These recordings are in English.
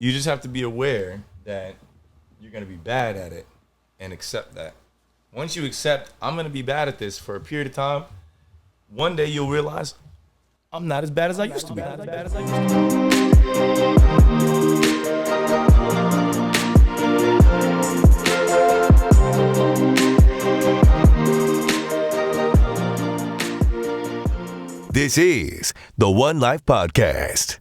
You just have to be aware that you're going to be bad at it and accept that. Once you accept, I'm going to be bad at this for a period of time, one day you'll realize, I'm not as bad as I used to be. This is the One Life Podcast.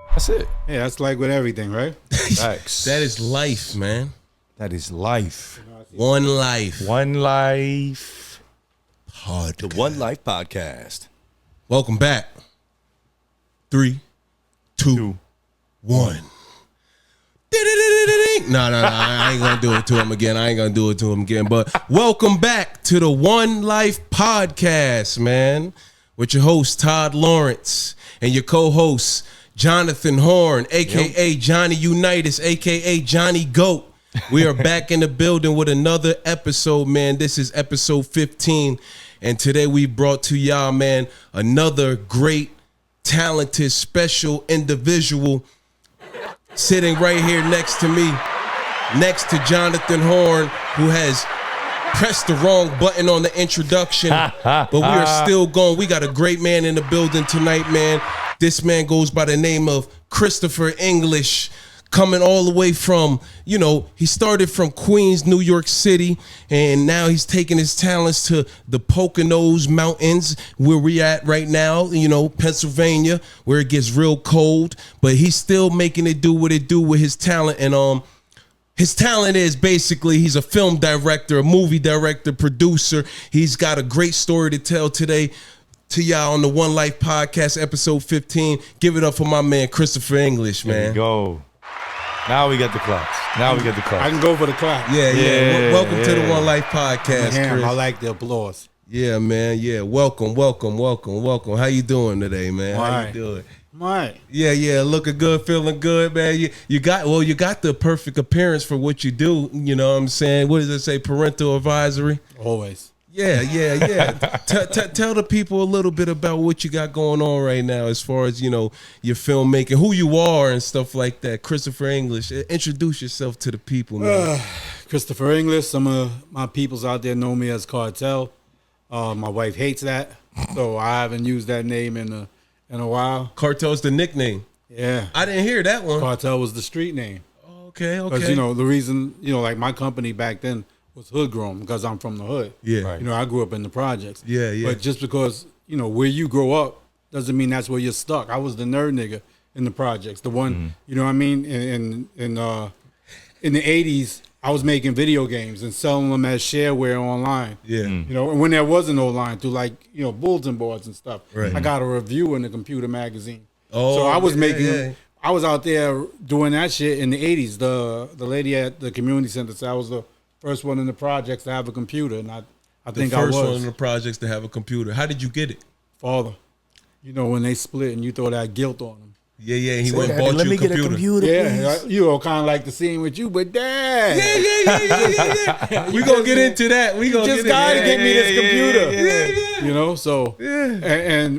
That's it. Yeah, that's like with everything, right? Facts. That is life, man. That is life. One life. One life. The One Life Podcast. Welcome back. 3, 2, 1. No, I ain't gonna do it to him again. But welcome back to the One Life Podcast, man, with your host Todd Lawrence and your co-host Jonathan Horn, aka Johnny Unitas, aka Johnny Goat. We are back in the building with another episode, man. This is episode 15, and today we brought to y'all, man, another great, talented, special individual sitting right here next to me, next to Jonathan Horn, who has pressed the wrong button on the introduction, but we are still going. We got a great man in the building tonight, man. This man goes by the name of Christopher English, coming all the way from, he started from Queens, New York City, and now he's taking his talents to the Poconos Mountains, where we at right now, Pennsylvania, where it gets real cold, but he's still making it do what it do with his talent. And his talent is basically he's a film director, a movie director, producer. He's got a great story to tell today to y'all on the One Life Podcast, episode 15. Give it up for my man, Christopher English, man. There we go. Now we got the claps. I can go for the clap. Yeah. Welcome to the One Life Podcast, Chris. I like the applause. Yeah, man. Yeah, welcome. How you doing today, man? How you doing? Right. Yeah, looking good, feeling good, man. You got the perfect appearance for what you do. You know what I'm saying? What does it say? Parental advisory? Always. Yeah. Tell the people a little bit about what you got going on right now as far as, your filmmaking, who you are and stuff like that. Christopher English, introduce yourself to the people, man. Christopher English, some of my peoples out there know me as Cartel. My wife hates that, so I haven't used that name in a while. Cartel's the nickname. Yeah. I didn't hear that one. Cartel was the street name. Okay. Because, the reason, like my company back then was hood grown because I'm from the hood. Yeah. Right. I grew up in the projects. Yeah. But just because, where you grow up doesn't mean that's where you're stuck. I was the nerd nigga in the projects. The one, you know what I mean? In the 80s, I was making video games and selling them as shareware online. Yeah. And when there wasn't online through bulletin boards and stuff. Right. I got a review in the computer magazine. Oh, so I was making I was out there doing that shit in the 80s. The lady at the community center said I was the first one in the projects to have a computer, and I think I was. The first one in the projects to have a computer. How did you get it? Father. When they split and you throw that guilt on them. Yeah, he went and bought you a computer. Yeah, kind of like the scene with you, but Dad. Yeah. We gonna get into that. We just gotta get me this computer.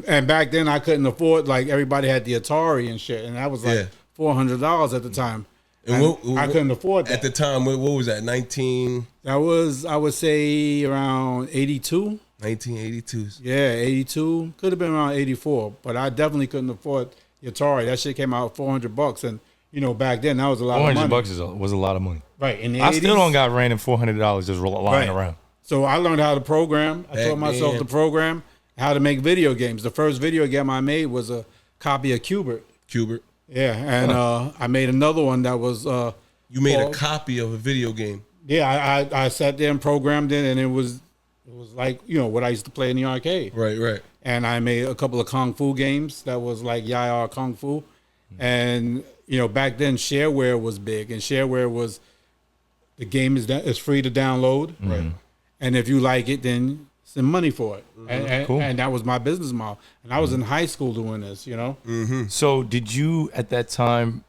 And back then I couldn't afford, like, everybody had the Atari and shit, and that was like $400 at the time. And I couldn't afford that. At the time, what was that, 19? That was, I would say, around 82. 1982. Yeah, 82. Could have been around 84, but I definitely couldn't afford the Atari. That shit came out $400, and back then that was a lot of money. $400 was a lot of money. Right. In the I 80s, still don't got random $400 just lying around. So I learned how to program. I taught myself to program, how to make video games. The first video game I made was a copy of Cubert. Yeah, and I made another one that was. You made a copy of a video game. Yeah, I sat there and programmed it, and it was like what I used to play in the arcade. Right. And I made a couple of kung fu games that was like Yaya Kung Fu, and back then shareware was big, and shareware was the game is free to download, right? And if you like it, then send money for it, and that was my business model. And I was in high school doing this, So did you at that time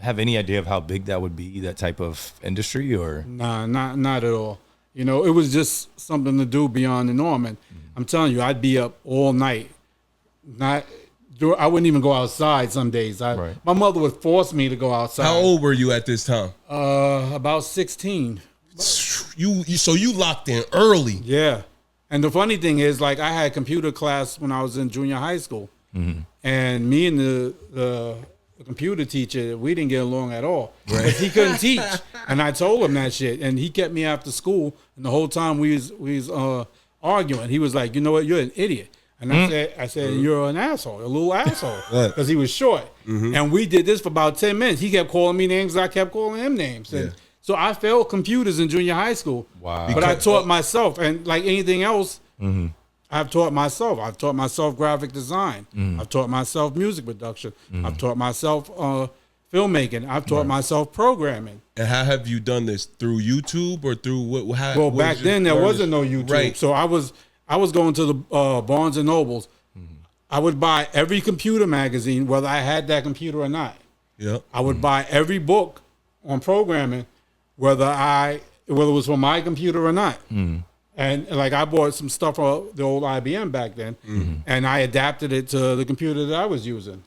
have any idea of how big that would be, that type of industry, or? Nah, not at all. It was just something to do beyond the norm. And I'm telling you, I'd be up all night, not I wouldn't even go outside some days. Right. My mother would force me to go outside. How old were you at this time? About 16. So you locked in early. Yeah. And the funny thing is, like, I had computer class when I was in junior high school. And me and the computer teacher, we didn't get along at all. Because he couldn't teach. And I told him that shit. And he kept me after school. And the whole time we was arguing. He was like, you know what, you're an idiot. And I said, you're an asshole, a little asshole. Because he was short. And we did this for about 10 minutes. He kept calling me names. I kept calling him names. And so I failed computers in junior high school. Wow. But I taught myself. And like anything else, I've taught myself. I've taught myself graphic design. I've taught myself music production. I've taught myself filmmaking. I've taught myself programming. And how have you done this? Through YouTube or through what? Well, back then there wasn't no YouTube. Right. So I was going to the Barnes and Nobles. I would buy every computer magazine, whether I had that computer or not. Yeah. I would buy every book on programming, whether it was for my computer or not. And like I bought some stuff from the old IBM back then, and I adapted it to the computer that I was using.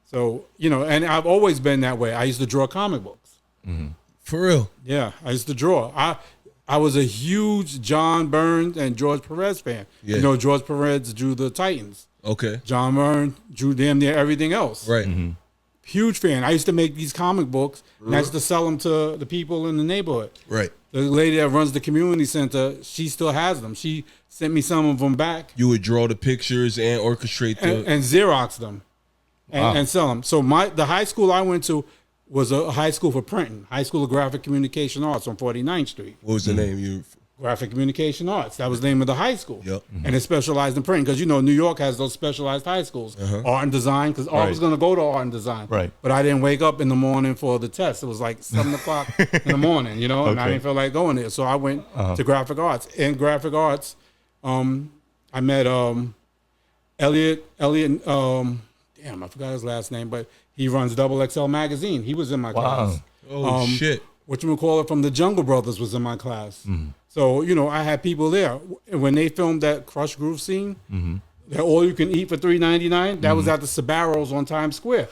So, and I've always been that way. I used to draw comic books. For real? Yeah, I used to draw. I was a huge John Byrne and George Perez fan. Yeah. George Perez drew the Titans. Okay. John Byrne drew damn near everything else. Right. Huge fan. I used to make these comic books, and I used to sell them to the people in the neighborhood. Right. The lady that runs the community center, she still has them. She sent me some of them back. You would draw the pictures and orchestrate and Xerox them and sell them. So the high school I went to was a high school for printing, High School of Graphic Communication Arts on 49th Street. What was the name? Graphic Communication Arts. That was the name of the high school. Yep. And it specialized in printing because, New York has those specialized high schools. Art and design, because I was going to go to art and design. Right. But I didn't wake up in the morning for the test. It was like 7 o'clock in the morning, and I didn't feel like going there. So I went to graphic arts. In graphic arts, I met Elliot, damn, I forgot his last name, but he runs Double XL Magazine. He was in my class. Oh, shit. Whatchamacallit from the Jungle Brothers was in my class. So, I had people there. When they filmed that Crush Groove scene, that all you can eat for $3.99, that was at the Sbarro's on Times Square.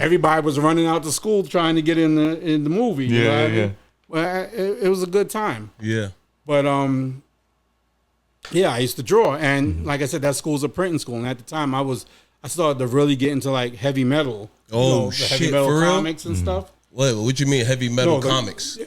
Everybody was running out to school trying to get in the movie. You know what I mean? Well, it was a good time. Yeah. But, I used to draw. And like I said, that school's a printing school. And at the time, I started to really get into like heavy metal. Oh, the shit, heavy metal for real? comics and stuff. What you mean heavy metal No, comics?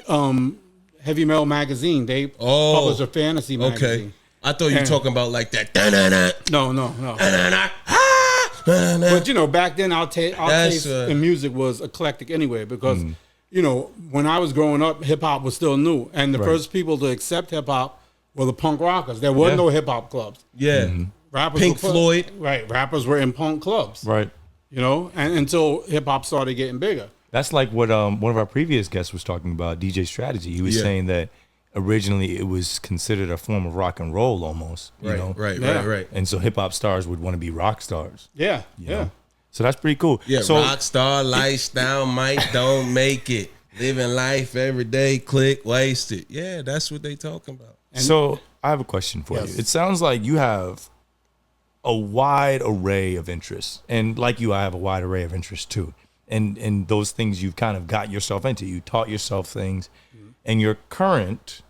Heavy Metal Magazine. They publish a fantasy magazine. Okay. I thought you were talking about like that. Da-na-na, No. da-na-na, ah, da-na-na. But back then our taste in music was eclectic anyway because when I was growing up, hip hop was still new, and the first people to accept hip hop were the punk rockers. There were no hip hop clubs. Yeah. Rappers Pink Floyd. Right. Rappers were in punk clubs. Right. And until hip hop started getting bigger. That's like what one of our previous guests was talking about, DJ Strategy. He was saying that originally it was considered a form of rock and roll almost. Right. And so hip hop stars would want to be rock stars. Yeah. you know? So that's pretty cool. Yeah, So rock star lifestyle might don't make it. Living life every day, click, waste it. Yeah, that's what they talking about. So I have a question for you. It sounds like you have a wide array of interests. And like you, I have a wide array of interests too. And those things you've kind of got yourself into. You taught yourself things. And your current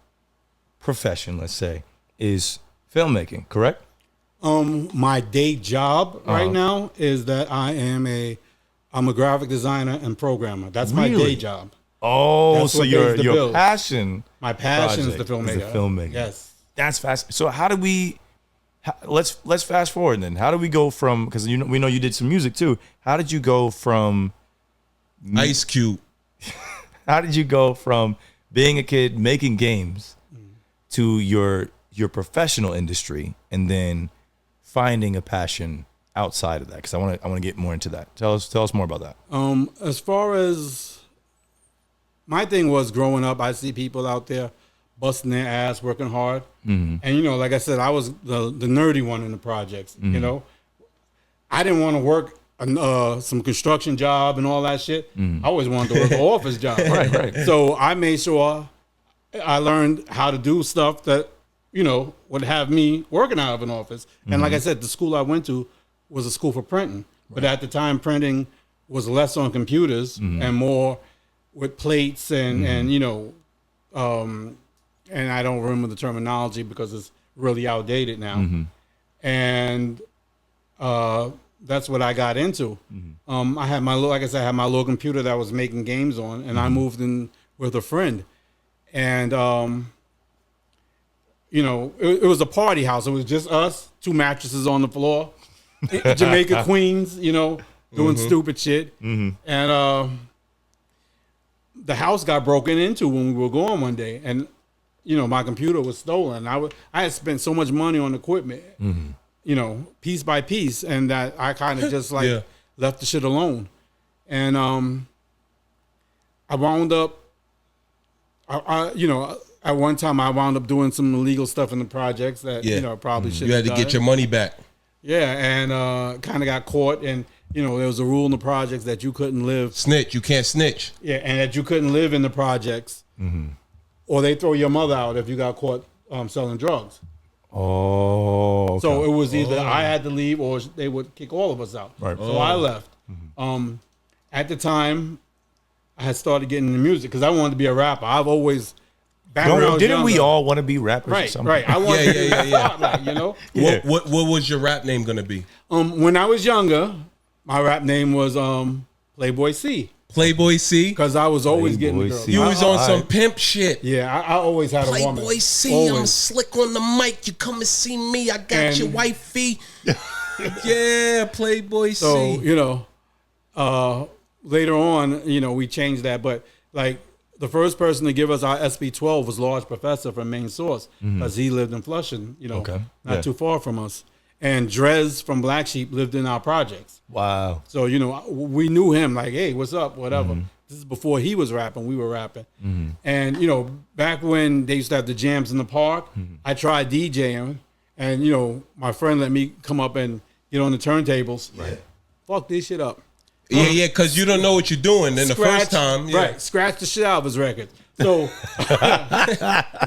profession, let's say, is filmmaking, correct? My day job right now is that I'm a graphic designer and programmer. That's my day job. Oh, That's so what your pays the bills. passion. My passion is the project filmmaker. Is the filmmaking. Yes. That's fast. So how do we? Let's fast forward then. How do we go from? Because we know you did some music too. How did you go from? Ice Cube. How did you go from being a kid making games to your professional industry and then finding a passion outside of that? Because I want to get more into that. Tell us more about that. As far as my thing was growing up, I see people out there busting their ass, working hard, and like I said, I was the nerdy one in the projects. I didn't want to work some construction job and all that shit. I always wanted to work an office job. Right. So I made sure I learned how to do stuff that would have me working out of an office. And like I said, the school I went to was a school for printing. But at the time, printing was less on computers and more with plates and you know, and I don't remember the terminology because it's really outdated now. And that's what I got into. I had my little, like I said, I had my little computer that I was making games on, and I moved in with a friend. And, you know, it was a party house. It was just us, 2 mattresses on the floor, Jamaica Queens, you know, doing stupid shit. And the house got broken into when we were going one day. And, you know, my computer was stolen. I had spent so much money on equipment, you know, piece by piece, and that I kind of just like left the shit alone. And I wound up, you know, at one time I wound up doing some illegal stuff in the projects that, you know, probably shouldn't have You had to get your money back. Yeah, and kind of got caught. And, you know, there was a rule in the projects that you couldn't live. Snitch. You can't snitch. Yeah, and that you couldn't live in the projects. Or they throw your mother out if you got caught selling drugs. Oh, okay. So it was either I had to leave or they would kick all of us out. Right. So I left. At the time, I had started getting into music because I wanted to be a rapper. I've always didn't we all want to be rappers? Or Right, something? right. I wanted to be in the spotlight, you know. Yeah. What was your rap name gonna be? When I was younger, my rap name was Playboy C Playboy C. because I was always getting Playboy girls. C. You was on some Alright. pimp shit. Yeah, I always had a woman. Playboy C. I'm Always. slick on the mic. You come and see me. I got And- your wifey. Yeah, Playboy So, C. you know, later on, you know, we changed that. But, like, the first person to give us our SB12 was Large Professor from Main Source because he lived in Flushing, you know, Okay. not Yeah. too far from us. And Drez from Black Sheep lived in our projects. Wow. So, you know, we knew him like, hey, what's up, whatever. This is before he was rapping, we were rapping. And, you know, back when they used to have the jams in the park, I tried DJing. And, you know, my friend let me come up and get on the turntables. Right. Fuck this shit up. Yeah, because you don't know what you're doing. Then the first time, Right, scratch the shit out of his record. So,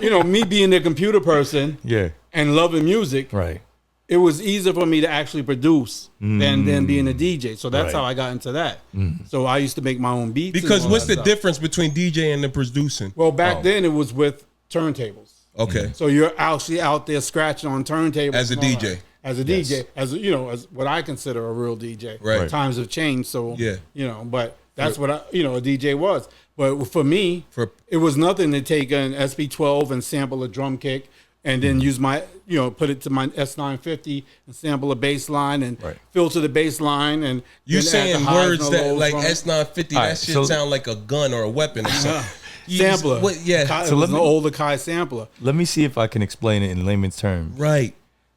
you know, me being a computer person Yeah. and loving music, Right. it was easier for me to actually produce than being a DJ. So that's Right. how I got into that. So I used to make my own beats. and Because all what's that the stuff. difference between DJing and producing? Well, back then it was with turntables. Okay. So you're actually out there scratching on turntables As a and all DJ. that. As a DJ, as you know, as what I consider a real DJ. Right. Times have changed, so Yeah. you know, but that's what a DJ was. But for me, For- it was nothing to take an SB12 and sample a drum kick, and then use my, you know, put it to my S950 and sample a bass line and Right. filter the bass line and You then add saying the highs words and the that lows like from it. S950, All that right, shit so- sound like a gun or a weapon or something. You sampler. What, yeah. Kai, So it was let an me- older Kai sampler. Let me see if I can explain it in layman's terms. Right.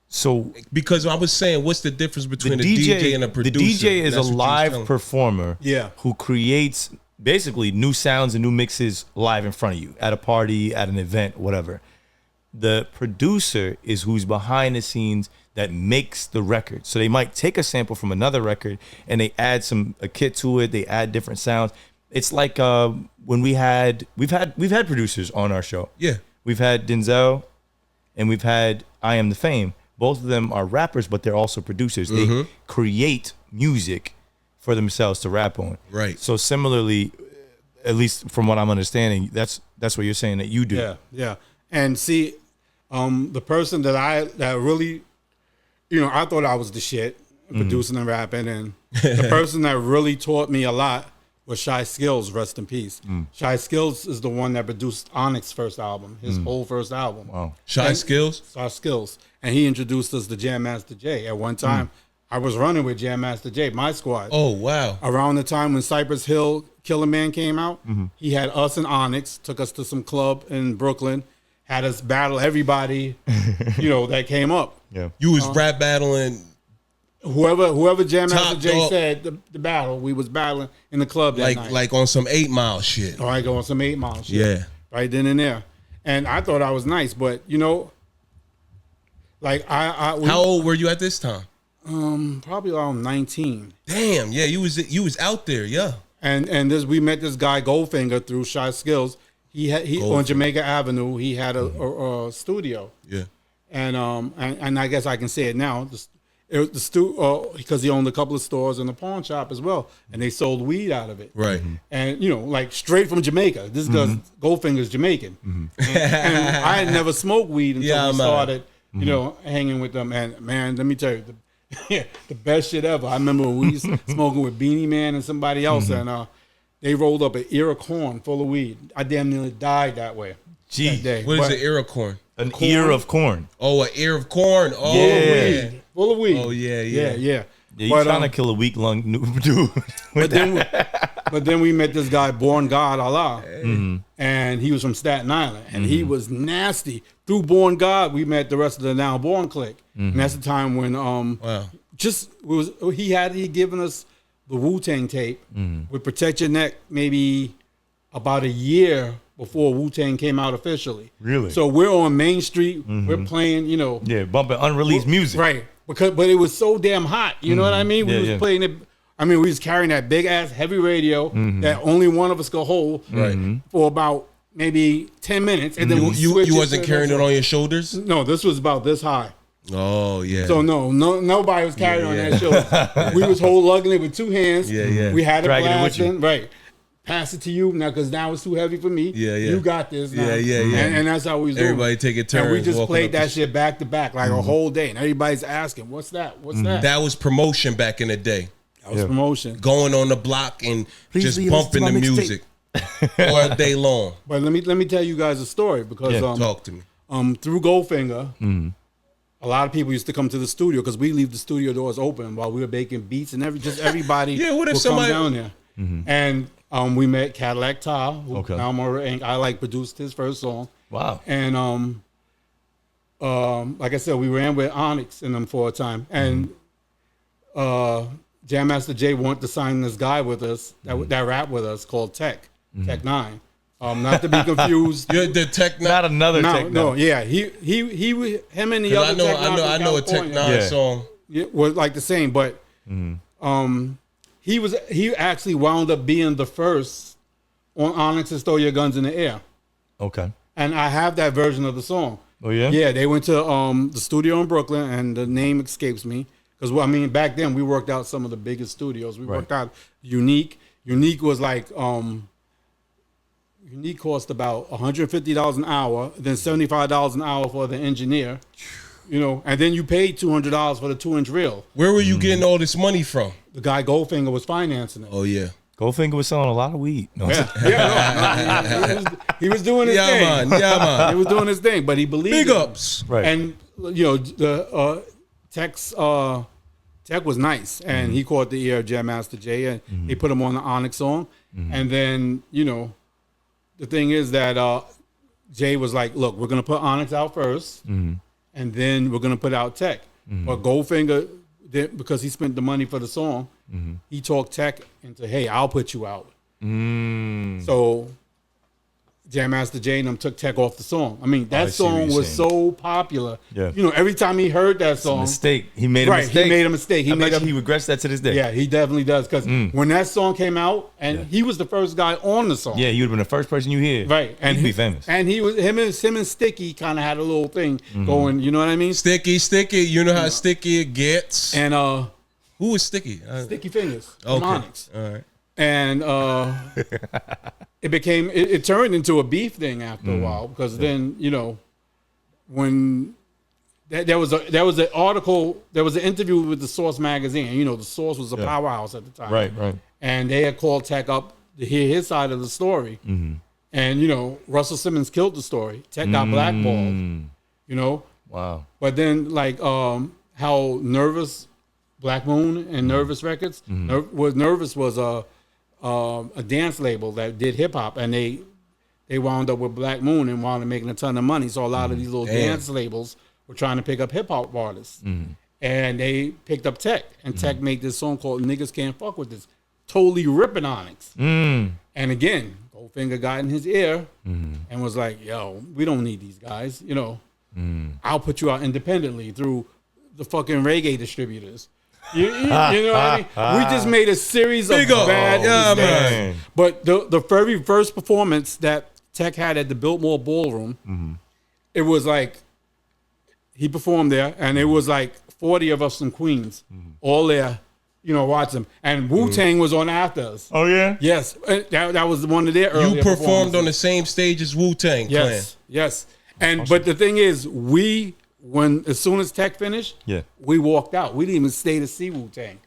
So Because I was saying, what's the difference between the a DJ and a the producer? DJ is a That's what you was live telling- performer Yeah. who creates basically new sounds and new mixes live in front of you at a party, at an event, whatever. The producer is who's behind the scenes that makes the record. So they might take a sample from another record and they add a kit to it. They add different sounds. It's like when we've had producers on our show. Yeah. We've had Denzel and we've had I Am the Fame. Both of them are rappers, but they're also producers. They create music for themselves to rap on. Right. So similarly, at least from what I'm understanding, that's what you're saying that you do. Yeah, yeah. And see, the person that really, you know, I thought I was the shit producing and rapping, and the person that really taught me a lot was Shy Skills, rest in peace. Shy Skills is the one that produced Onyx's first album, his whole first album. Wow. Shy Skills? Shy Skills. And he introduced us to Jam Master Jay. At one time, I was running with Jam Master Jay, my squad. Oh, wow. Around the time when Cypress Hill Killer Man came out, he had us and Onyx, took us to some club in Brooklyn, had us battle everybody, you know, that came up. Yeah. You was rap battling. Whoever Jam Master Top Jay dog. said the battle, we was battling in the club that night. Like on some 8 Mile shit. All right, going some 8 Mile shit. Yeah. Right then and there. And I thought I was nice, but you know, like we, How old were you at this time? probably around 19. Damn, yeah, you was out there, yeah. And we met this guy Goldfinger through Shy Skills. He on Goldfinger. Jamaica Avenue. He had a studio, Yeah. and I guess I can say it now. it was the because he owned a couple of stores and a pawn shop as well, and they sold weed out of it. Right. And like straight from Jamaica. This guy's Goldfinger's Jamaican, and I had never smoked weed until we started, hanging with them. And man, let me tell you, the best shit ever. I remember we was smoking with Beanie Man and somebody else, and they rolled up an ear of corn full of weed. I damn nearly died that way. Gee, that day. What is an ear of corn? An ear of corn. Oh, an ear of corn. Oh, Yeah. Full of weed. Oh, yeah. Yeah, Yeah, you trying to kill a weak lung dude. But then we met this guy, Born God Allah, and he was from Staten Island, and he was nasty. Through Born God, we met the rest of the Now Born clique, and that's the time when he given us the Wu-Tang tape with Protect Your Neck maybe about a year before Wu-Tang came out officially. Really? So we're on Main Street, we're playing, bumping unreleased music. right? But it was so damn hot. You know what I mean? We was playing it. I mean, we was carrying that big ass heavy radio that only one of us could hold for about maybe 10 minutes, and then you wasn't carrying it on your shoulders? No, this was about this high. Oh yeah. So nobody was carrying on that shoulder. We was lugging it with two hands. Yeah. We had it Dragging it with blasting. Right. Pass it to you now because now it's too heavy for me. Yeah. You got this now. Yeah. And that's how we was doing. Everybody take a turn. And we just walking played up that shit back to back like a whole day, and everybody's asking, "What's that? What's that?" That was promotion back in the day. That was promotion. Going on the block and just leave bumping us the to my music all day long. But let me tell you guys a story because Talk to me. through Goldfinger, a lot of people used to come to the studio because we leave the studio doors open while we were making beats and everybody Yeah, what if would somebody- come down there. And we met Cadillac Ty, who now Murder Inc. I produced his first song. Wow. And like I said, we ran with Onyx in them for a time. And Jam Master Jay wanted to sign this guy with us that rap with us called Tech 9. Not to be confused. You're the Tech Nine. Not another Tech No, Nine. yeah, him and the I other Tech Nine know a from Tech California Nine song. was like the same, but he actually wound up being the first on Onyx's "Throw Your Guns in the Air," Okay. and I have that version of the song. Oh yeah. Yeah, they went to the studio in Brooklyn, and the name escapes me because back then we worked out some of the biggest studios. We worked out Unique. Unique was like Unique cost about $150 an hour, then $75 an hour for the engineer. And then you paid $200 for the 2-inch reel. Where were you getting all this money from? The guy Goldfinger was financing it. Oh yeah. Goldfinger was selling a lot of weed. No, He was doing his thing. Yeah, man. He was doing his thing, but he believed Big in it. ups. Right. And the Tech was nice, and he caught the ear of Jam Master Jay, and he put him on the Onyx song. And then the thing is that Jay was like, "Look, we're gonna put Onyx out first, and then we're gonna put out Tech." But Goldfinger, because he spent the money for the song, he talked Tech into, "Hey, I'll put you out." So Jam Master Jay and them took Tech off the song. I mean, that I see what song you're was saying. so popular. Yeah. Every time he heard that song, mistake. He made a right, mistake. he made a mistake. I bet you he regrets that to this day. Yeah, he definitely does. Because when that song came out, and he was the first guy on the song. Yeah, you would have been the first person you hear. Right. And he'd be famous. And him and Sticky kind of had a little thing going, you know what I mean? Sticky. You know how sticky it gets. And Who was Sticky? Sticky Fingers from Okay. Onyx. All right. And it turned into a beef thing after a while, because then, when there was an article, there was an interview with the Source magazine. The Source was a powerhouse at the time. Right. And they had called Tech up to hear his side of the story. And, Russell Simmons killed the story. Tech got blackballed, Wow. But then, like, how Nervous, Black Moon and Nervous Records, Nervous was a dance label that did hip hop, and they wound up with Black Moon and wound up making a ton of money. So a lot of these little dance labels were trying to pick up hip hop artists, and they picked up Tech, and Tech made this song called "Niggas Can't Fuck With This," totally ripping Onyx. And again, Goldfinger got in his ear and was like, "Yo, we don't need these guys. I'll put you out independently through the fucking reggae distributors." You know what I mean? We just made a series of bad mistakes. Man. But the very first performance that Tech had at the Biltmore Ballroom, it was like, he performed there, and it was like 40 of us from Queens, all there, watching. And Wu-Tang was on after us. Oh yeah. Yes, that was one of their earlier You performed performances. on the same stage as Wu-Tang Clan. Yes. And but the thing is, as soon as Tech finished, we walked out. We didn't even stay to see Wu-Tang.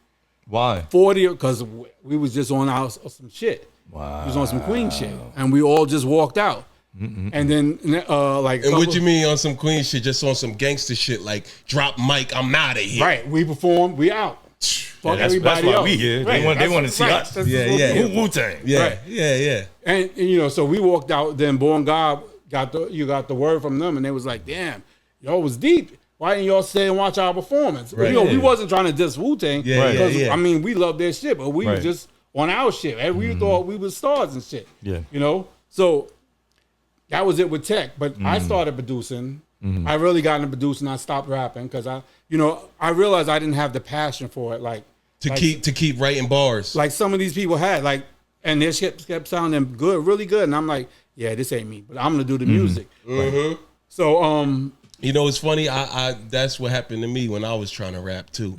Why? 40, because we was just on some shit. Wow. We was on some Queen shit, and we all just walked out. And then And what you mean on some Queen shit? Just on some gangster shit, like drop mic, I'm out of here. Right, we performed, we out. Fuck that's everybody why else. we here. They want to see us. Wu-Tang. Yeah. And so we walked out. Then Born God got the word from them, and they was like, "Damn, y'all was deep. Why didn't y'all stay and watch our performance?" Right. We wasn't trying to diss Wu-Tang. Yeah. I mean, we love their shit, but we was just on our shit. And we thought we was stars and shit. Yeah. So that was it with Tech. But I started producing. I really got into producing. I stopped rapping because I realized I didn't have the passion for it. To keep writing bars. Like some of these people had, and their shit kept sounding good, really good. And I'm like, yeah, this ain't me, but I'm gonna do the music. So it's funny. I that's what happened to me when I was trying to rap too.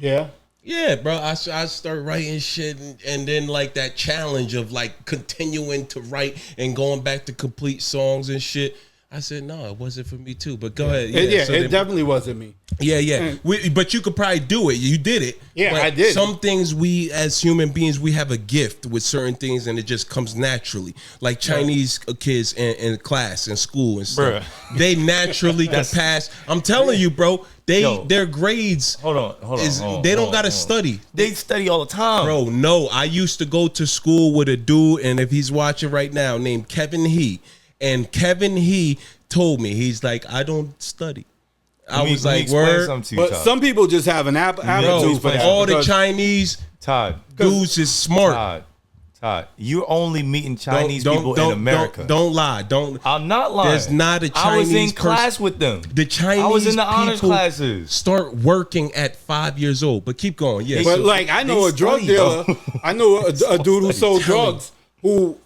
Yeah, bro. I start writing shit, and then like that challenge of like continuing to write and going back to complete songs and shit. I said, no, it wasn't for me too. But go ahead. It definitely wasn't me. Yeah. But you could probably do it. You did it. Yeah, but I did. Some things we as human beings, we have a gift with certain things, and it just comes naturally. Like Chinese kids in class and school and stuff. Bruh. They naturally can pass. I'm telling you, bro. Their grades. Hold on. They don't gotta study. They study all the time, Bro, no. I used to go to school with a dude, and if he's watching right now, named Kevin He. And Kevin He told me, he's like, I don't study. I was like, word. But some people just have an attitude for that. All the Chinese dudes is smart. Todd, you're only meeting Chinese people in America. Don't lie. I'm not lying. There's not a Chinese I was in class with them. The Chinese I was in the honors people classes. Start working at 5 years old. But keep going. Yeah. But I know a drug dealer. I know a dude who sold drugs who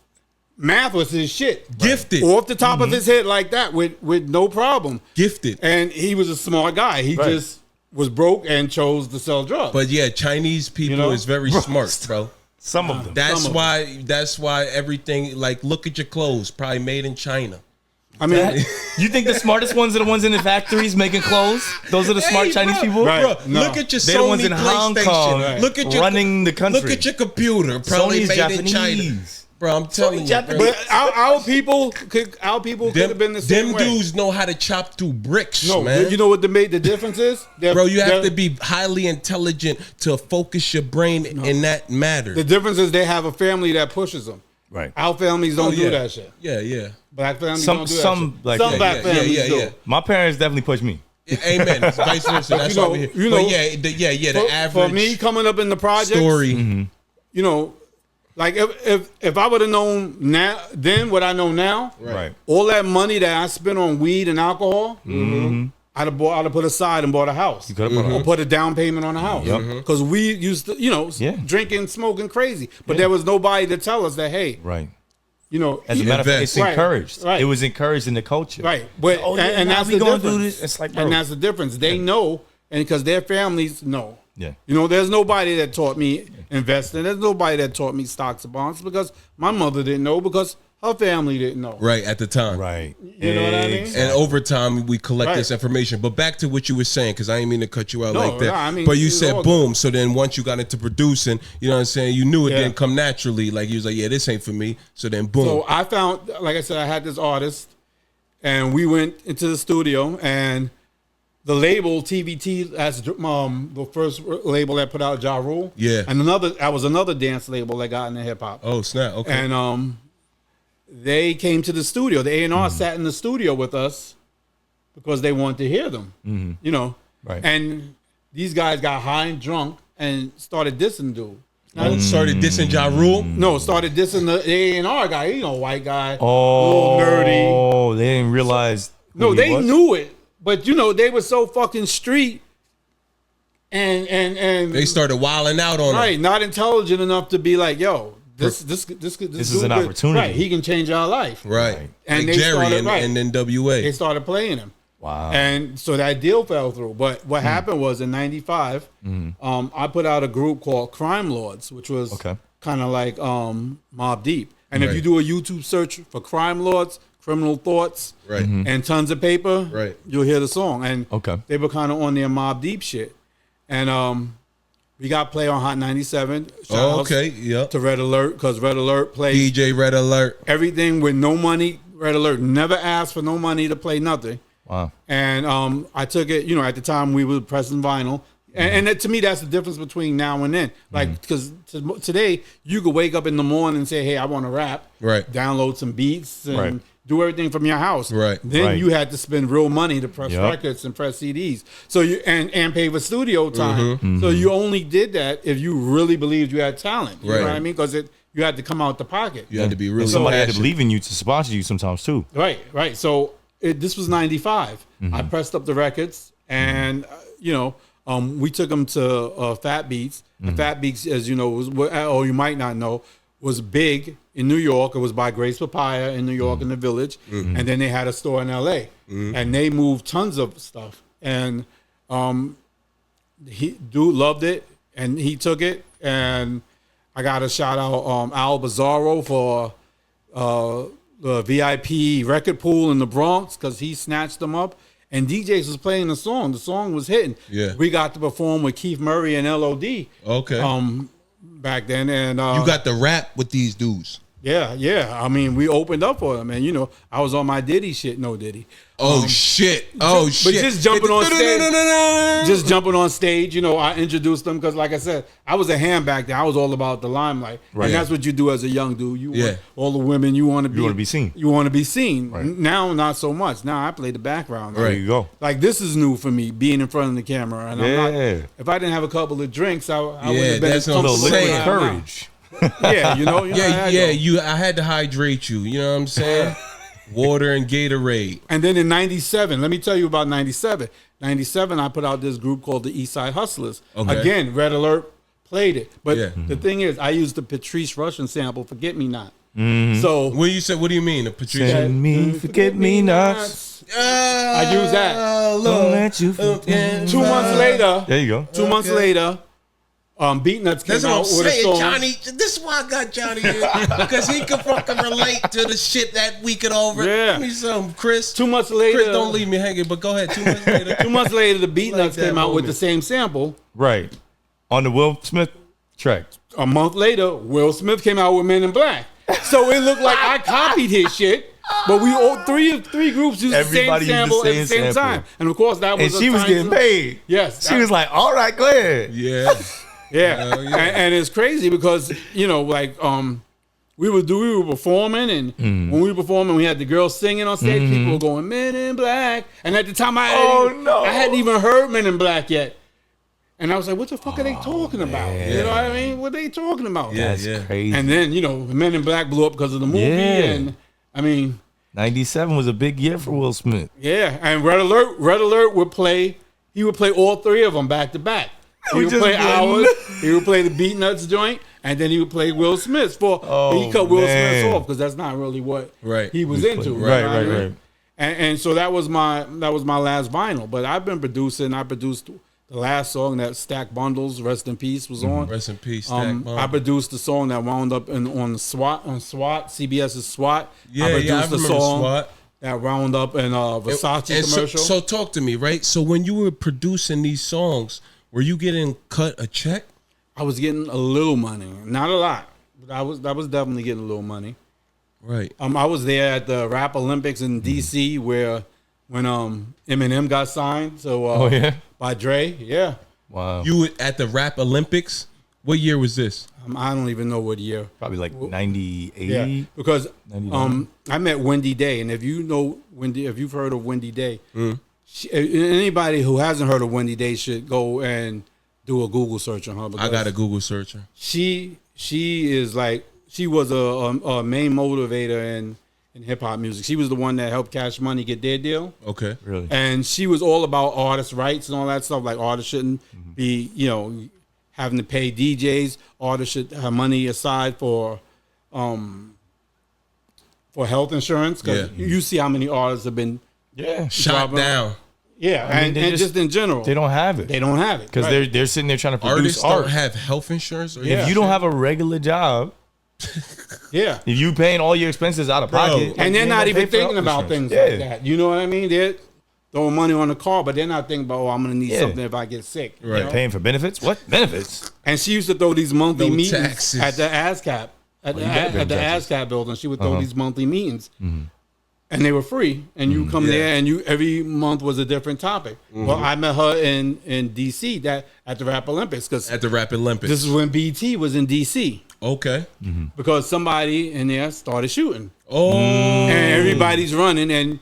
math was his shit. Gifted. Off the top of his head like that with no problem. Gifted. And he was a smart guy. He just was broke and chose to sell drugs. But yeah, Chinese people is very smart, bro. Some of them. That's why everything, like, look at your clothes, probably made in China. I mean, you think the smartest ones are the ones in the factories making clothes? Those are the smart Chinese people? Right. Bro, No. look at your They're the ones Sony in Hong PlayStation. Kong Look at your running the country. Look at your computer, probably Sony's made Japanese. in China. Bro, I'm telling you, Japanese. bro. but our people could have been the same Them way. dudes know how to chop through bricks, No, man. you know what the difference is? Bro, you have to be highly intelligent to focus your brain in that matter. The difference is they have a family that pushes them. Right. Our families don't do that shit. Yeah. Black families Some- don't do that some shit. black- Some yeah, black families do. My parents definitely pushed me. Amen. It's vice versa. That's why we're here. But the average For me coming up in the projects, story. Like if I would have known then what I know now, Right. all that money that I spent on weed and alcohol, I'd have put aside and bought a house. You could have Or put a down payment on a house. Because we used to, drinking, smoking crazy. But there was nobody to tell us that, hey, Right. invest. As a matter of fact, it's encouraged. Right. It was encouraged in the culture. Right. But and that's the gonna difference. do this. It's like, bro. And that's the difference. They know, and because their families know. Yeah. There's nobody that taught me investing. There's nobody that taught me stocks and bonds because my mother didn't know because her family didn't know. Right, at the time. Right. You know what I mean? And over time, we collect this Right. information. But back to what you were saying, because I didn't mean to cut you out like that. No, I mean, but you it's said all boom. So then once you got into producing, you know what I'm saying? You knew it Yeah. didn't come naturally. Like you was like, yeah, this ain't for me. So then boom. So I found, like I said, I had this artist, and we went into the studio, and the label TVT, that's the first label that put out Ja Rule. Yeah. And that was another dance label that got into hip hop. Oh, snap. Okay. And they came to the studio. The A&R sat in the studio with us because they wanted to hear them. Right. And these guys got high and drunk and started dissing dude. Started dissing Ja Rule. No, started dissing the A&R guy. White guy, Oh, little nerdy. Oh, they didn't realize. No, they knew it, but they were so fucking street and They started wilding out on right, him. not intelligent enough to be like, yo, this This dude is an opportunity. Right, he can change our life. Right. And like they Jerry started- and NWA. They started playing him. Wow. And so that deal fell through. But what happened was in '95, I put out a group called Crime Lords, which was kind of like Mobb Deep. And if you do a YouTube search for Crime Lords, Criminal Thoughts, and Tons of Paper, you'll hear the song. And they were kind of on their Mobb Deep shit. And we got play on Hot 97. To Red Alert, because Red Alert played DJ Red Alert. everything with no money. Red Alert never asked for no money to play nothing. Wow. And I took it, at the time we were pressing vinyl. And to me, that's the difference between now and then. Like, because today, you could wake up in the morning and say, hey, I want to rap. Right. Download some beats and do everything from your house. Right. Then you had to spend real money to press records and press CDs. So you and pay for studio time. So you only did that if you really believed you had talent. You know what I mean? Because you had to come out the pocket. You had to be really somebody had to passionate. believe in you to sponsor you sometimes too. Right. So this was 95. I pressed up the records and, we took them to Fat Beats. And Fat Beats, as you know, or you might not know, was big in New York. It was by Grace Papaya in New York in the Village. And then they had a store in L.A. And they moved tons of stuff. And dude loved it, and he took it. And I got to shout out Al Bizarro for the VIP record pool in the Bronx because he snatched them up. And DJs was playing the song. The song was hitting. Yeah. We got to perform with Keith Murray and LOD. Okay. Back then. And you got the rap with these dudes. Yeah. I mean, we opened up for them. And, I was on my Diddy shit. No Diddy. Shit. Shit. But just jumping on stage. I introduced them because, like I said, I was a ham back then. I was all about the limelight. Right. And that's what you do as a young dude. You want all the women. You want to be seen. You want to be seen. Right. Now, not so much. Now I play the background. There you go. Like, this is new for me, being in front of the camera. And I'm not, if I didn't have a couple of drinks, I would have been that's a little liquid courage. I had to hydrate you. You know what I'm saying? Water and Gatorade. And then in 97, let me tell you about 97. 97, I put out this group called the East Side Hustlers. Okay. Again, Red Alert played it. But the thing is, I used the Patrice Rushen sample, Forget Me Not. So when you said, what do you mean? The Patrice? Send me forget me nots. I use that. Don't let you forget. 2 months later. There you go. 2 months later. Beat Nuts came out with a song. Johnny, this is why I got Johnny here. Because he could fucking relate to the shit that we could over. Yeah. Give me some, Chris. 2 months later. Chris, don't leave me hanging, but go ahead. 2 months later. 2 months later, the Beat Nuts came out with the same sample. Right. On the Will Smith track. A month later, Will Smith came out with Men in Black. So it looked like I copied his shit. But we all three groups used the same sample at the same time. And of course, that was and she was getting paid. Yes. She was like, all right, go ahead. Yeah. Yeah, and it's crazy because we were performing, and when we were performing, we had the girls singing on stage. People were going Men in Black, and at the time I hadn't even heard Men in Black yet, and I was like, "What the fuck are they talking about?" You know what I mean? What are they talking about? Yeah, that's crazy. And then Men in Black blew up because of the movie, and I mean, 97 was a big year for Will Smith. Yeah, and Red Alert would play. He would play all three of them back to back. He would play ours. He would play the Beat Nuts joint, and then he would play Will Smith's. He cut Will Smith off because that's not really what he was into. Right. And so that was my last vinyl. But I've been producing. I produced the last song that Stack Bundles, Rest in Peace, was on. Rest in peace, Stack Bundles. I produced the song that wound up on SWAT, CBS's SWAT. I remember SWAT. That wound up in Versace commercial. So talk to me, right? So when you were producing these songs, were you getting cut a check? I was getting a little money, not a lot, but I was definitely getting a little money. Right. I was there at the Rap Olympics in DC when Eminem got signed. So by Dre, yeah. Wow. You were at the Rap Olympics? What year was this? I don't even know what year. Probably like 98. Yeah, because I met Wendy Day, and if you've heard of Wendy Day. Anybody who hasn't heard of Wendy Day should go and do a Google search on her. I got a Google search her. She was a main motivator in hip hop music. She was the one that helped Cash Money get their deal. Okay, really. And she was all about artist rights and all that stuff. Like artists shouldn't be, having to pay DJs. Artists should have money aside for health insurance because you see how many artists have been Yeah. Shot down. Yeah, I mean, and just in general, They don't have it. they don't have it Because they're sitting there trying to produce Artists art. don't have health insurance. Or Yeah. If you don't have a regular job, yeah. if you paying all your expenses out of pocket, And they're you not ain't gonna even pay for thinking health about insurance. things like that. You know what I mean? They're throwing money on the car, but they're not thinking about, I'm going to need Yeah. something if I get sick. you Right. know? Paying for benefits? What benefits? And she used to throw these monthly No meetings taxes. at the ASCAP, at gotta the pay taxes. ASCAP building. She would throw these monthly meetings. And they were free, and you come there, and every month was a different topic. Well, I met her in DC at the Rap Olympics because At the Rap Olympics. this is when BT was in DC okay. because somebody in there started shooting, Oh, and everybody's running, and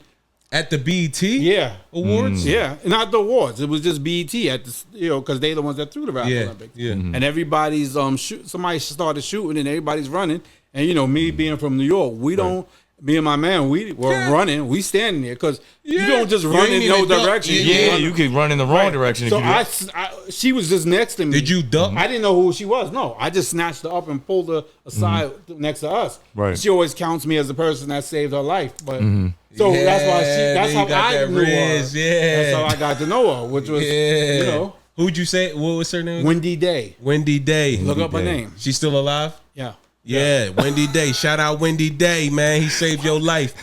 at the BET yeah, Awards. yeah, not the awards. It was just BT at the because they're the ones that threw the Rap Yeah, Olympics. yeah. And everybody's somebody started shooting, and everybody's running, and me being from New York, we don't. Me and my man, we were running. We standing there because you don't just run ain't in no even duck. direction. Yeah, run. You could run in the wrong direction. So if you she was just next to me. Did you duck? I didn't know who she was. No, I just snatched her up and pulled her aside next to us. Right. She always counts me as the person that saved her life. But so that's why that's then how you got I that knew Riz, her. yeah. That's how I got to know her, which was Who'd you say? What was her name? Wendy Day. Wendy Day. Look up her Day. name. She's still alive? Yeah. Yeah, Wendy Day. Shout out Wendy Day, man. He saved your life.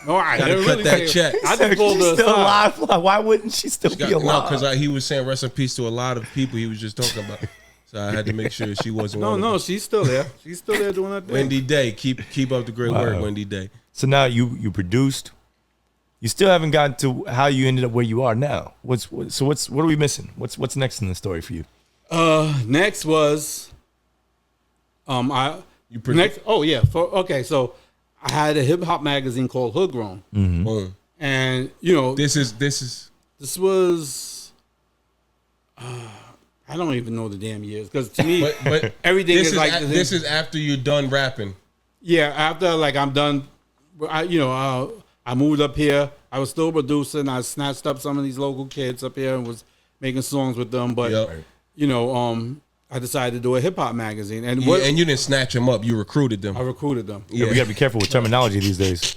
All right. Gotta They cut really that saved- check. I just pulled her she's still aside. alive. Why wouldn't she still be No, alive? because he was saying rest in peace to a lot of people he was just talking about. So I had to make sure she wasn't one of No, them. she's still there. She's still there doing her thing. Wendy Day. Keep up the great work, Wendy Day. So now you produced. You still haven't gotten to how you ended up where you are now. What are we missing? What's next in the story for you? Next was so I had a hip hop magazine called Hoodgrown. Boom. And This is this was I don't even know the damn years because to me but everything this is is like this is after you're done rapping. yeah, after like I'm done, I moved up here. I was still producing. I snatched up some of these local kids up here and was making songs with them. But Yep. I decided to do a hip hop magazine, and And you didn't snatch them up. You recruited them. I recruited them. Yeah, we gotta be careful with terminology these days.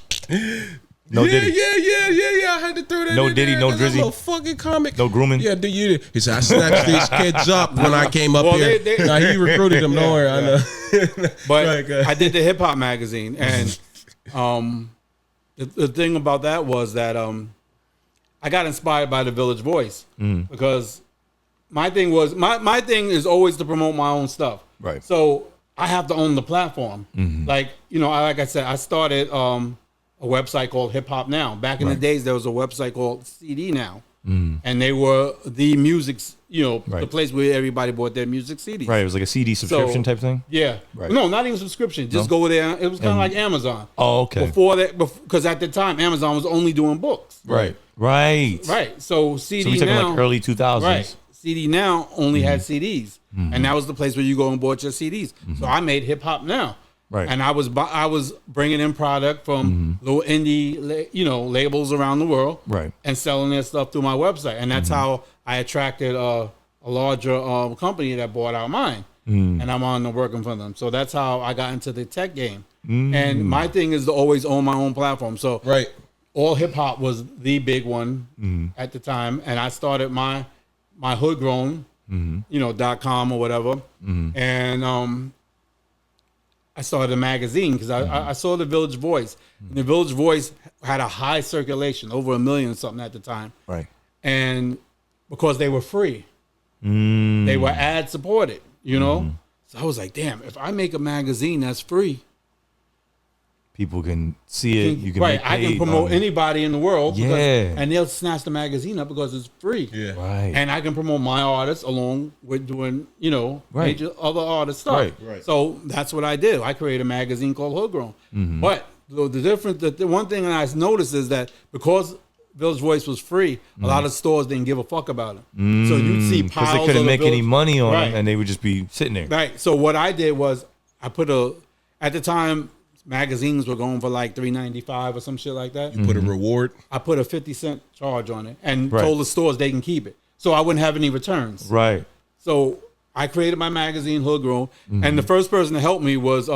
No Diddy. Yeah. I had to throw that. No in Diddy, there no 'cause I'm Drizzy. a fucking comic. No grooming. Yeah, he said I snatched these kids up when I came up Well, here. they- Nah, he recruited them. Don't worry, I know. But Right, go ahead. I did the hip hop magazine, and the thing about that was that I got inspired by the Village Voice because my thing was my thing is always to promote my own stuff. Right. So I have to own the platform. Like like I said, I started a website called Hip Hop Now. Back in the days, there was a website called CD Now, and they were the music, the place where everybody bought their music CDs. Right. It was like a CD subscription type thing. Yeah. Right. No, not even subscription. Just go there. It was kind of like Amazon. Oh, okay. Before that, because at the time, Amazon was only doing books. Right. Right. So So CD we talking Now. like early 2000s. Right. CD Now only had CDs, and that was the place where you go and bought your CDs. So I made Hip Hop Now. Right. And I was bringing in product from little indie, labels around the world. Right. And selling their stuff through my website, and that's how I attracted a larger company that bought out mine. And I'm on working for them. So that's how I got into the tech game. And my thing is to always own my own platform. So Right. All Hip Hop was the big one at the time, and I started my Hoodgrown, .com or whatever, and I started a magazine because I saw the Village Voice. And the Village Voice had a high circulation, over 1 million or something at the time, Right. and because they were free, they were ad supported, So I was like, damn, if I make a magazine that's free. People can see it. You can Right, make I can paid promote on it. anybody in the world. because- Yeah. and they'll snatch the magazine up because it's free. Yeah. Right. And I can promote my artists along with doing, Right. major other artist stuff. Right. So that's what I did. I created a magazine called Hoodgrown. But the difference, the one thing that I noticed is that because Village Voice was free, a lot of stores didn't give a fuck about it. So you'd see Because piles they couldn't of make any Village- money on Right. it, and they would just be sitting there. Right. So what I did was I put at the time, magazines were going for like $3.95 or some shit like that. Put a reward. I put a 50-cent charge on it and Right. told the stores they can keep it. So I wouldn't have any returns. Right. So I created my magazine, Hoodgrown, and the first person to help me was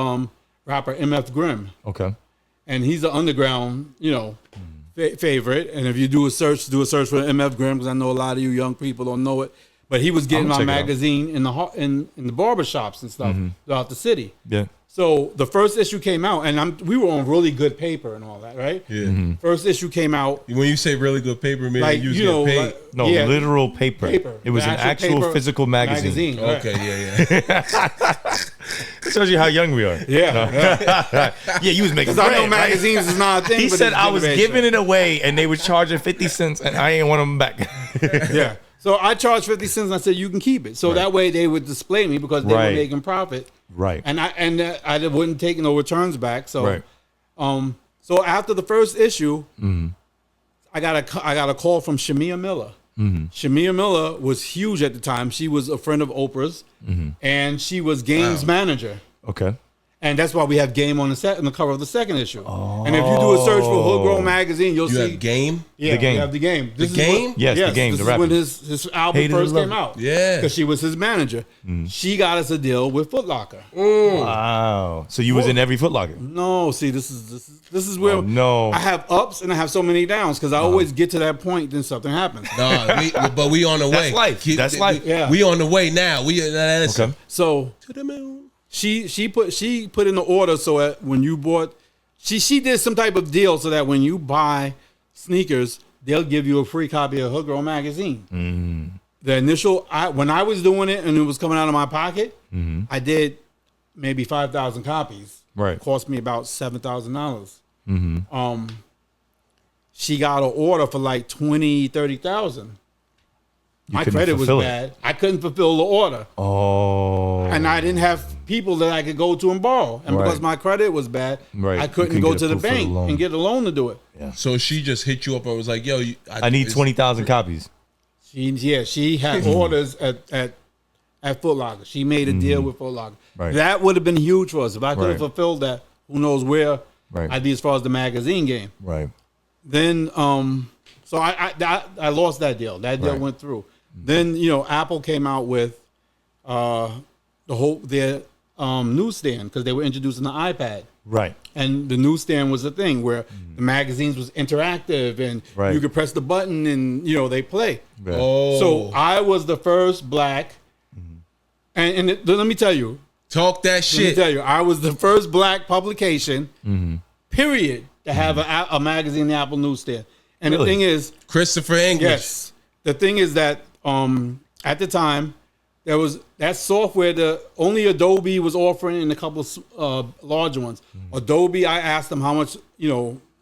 rapper MF Grimm. Okay. And he's an underground, favorite. And if you do a search for MF Grimm, because I know a lot of you young people don't know it. But he was getting my magazine in the barbershops and stuff throughout the city. Yeah. So the first issue came out, and we were on really good paper and all that, right? Yeah. First issue came out. When you say really good paper, man, Like, you know, paid. Literal paper. It was an actual physical magazine. Right? Okay, yeah. It shows you how young we are. Yeah. Yeah, you was making Because I know bread, right? magazines is not a thing. He but said it's I was innovation. giving it away, and they were charging 50 cents, and I ain't want them back. Yeah. So I charged 50 cents, and I said, you can keep it. So that way they would display me because they were making profit. Right. And I wouldn't take no returns back. So Right. So after the first issue, I got a call from Shamia Miller. Shamia Miller was huge at the time. She was a friend of Oprah's, and she was games manager. Okay. And that's why we have Game on the cover of the second issue. And if you do a search for Hood Grown Magazine, you'll You see have Game? Yeah, The Game. we have the Game. The Game? Yes, the Game, This the is rapper. when his album Hated first to came Love out. Yeah. because she was his manager. She got us a deal with Foot Locker. Wow. So you was in every Foot Locker. No, see, this is where no. I have ups and I have so many downs because I always get to that point, then something happens. But we on the way. That's life. That's life. Yeah. We on the way now. Okay. So To the moon. she put in the order so that when you bought, she did some type of deal so that when you buy sneakers, they'll give you a free copy of Hood Grown Magazine. The initial, when I was doing it and it was coming out of my pocket, I did maybe 5,000 copies. Right. It cost me about $7,000. She got an order for like 20, 30,000. My couldn't credit was fulfill it. bad. I couldn't fulfill the order. Oh. And I didn't have people that I could go to and borrow. And because Right. my credit was bad, Right. I You couldn't couldn't go get to a the proof of the bank loan. and get a loan to do it. So she just hit you up and was like, yo, I need 20,000 copies. She had orders at Foot Locker. She made a deal with Foot Locker. Right. That would have been huge for us. If I could have Right. fulfilled that, who knows where Right. I'd be as far as the magazine game. Right. Then so I lost that deal. That deal Right. went through. Then Apple came out with their newsstand because they were introducing the iPad. Right. And the newsstand was a thing where the magazines was interactive and Right. you could press the button and they play. Right. Oh. So I was the first black, and let me tell you, Talk that shit. I was the first black publication, period, to have a magazine in the Apple newsstand. And Really? the thing is, Christopher English. yes, the thing is that at the time there was that software. Only Adobe was offering, and a couple of larger ones. Adobe, I asked them how much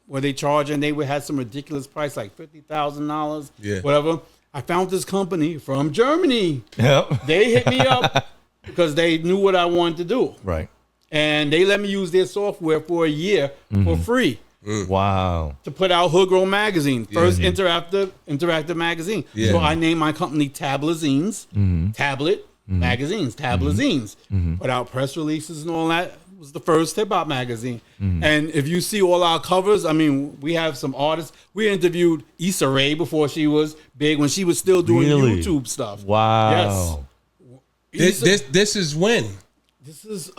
were they charging. They would have some ridiculous price, like $50,000, Yeah. whatever. I found this company from Germany. Yep. They hit me up because they knew what I wanted to do, Right. and they let me use their software for a year for free Wow. to put out Hood Grown Magazine, first interactive magazine. Yeah. So I named my company Tablazines, Tablet Magazines, Tablazines. Put out press releases and all that. It was the first hip hop magazine. And if you see all our covers, I mean, we have some artists. We interviewed Issa Rae before she was big, when she was still doing Really? YouTube stuff. Wow. Yes. This is when? This is.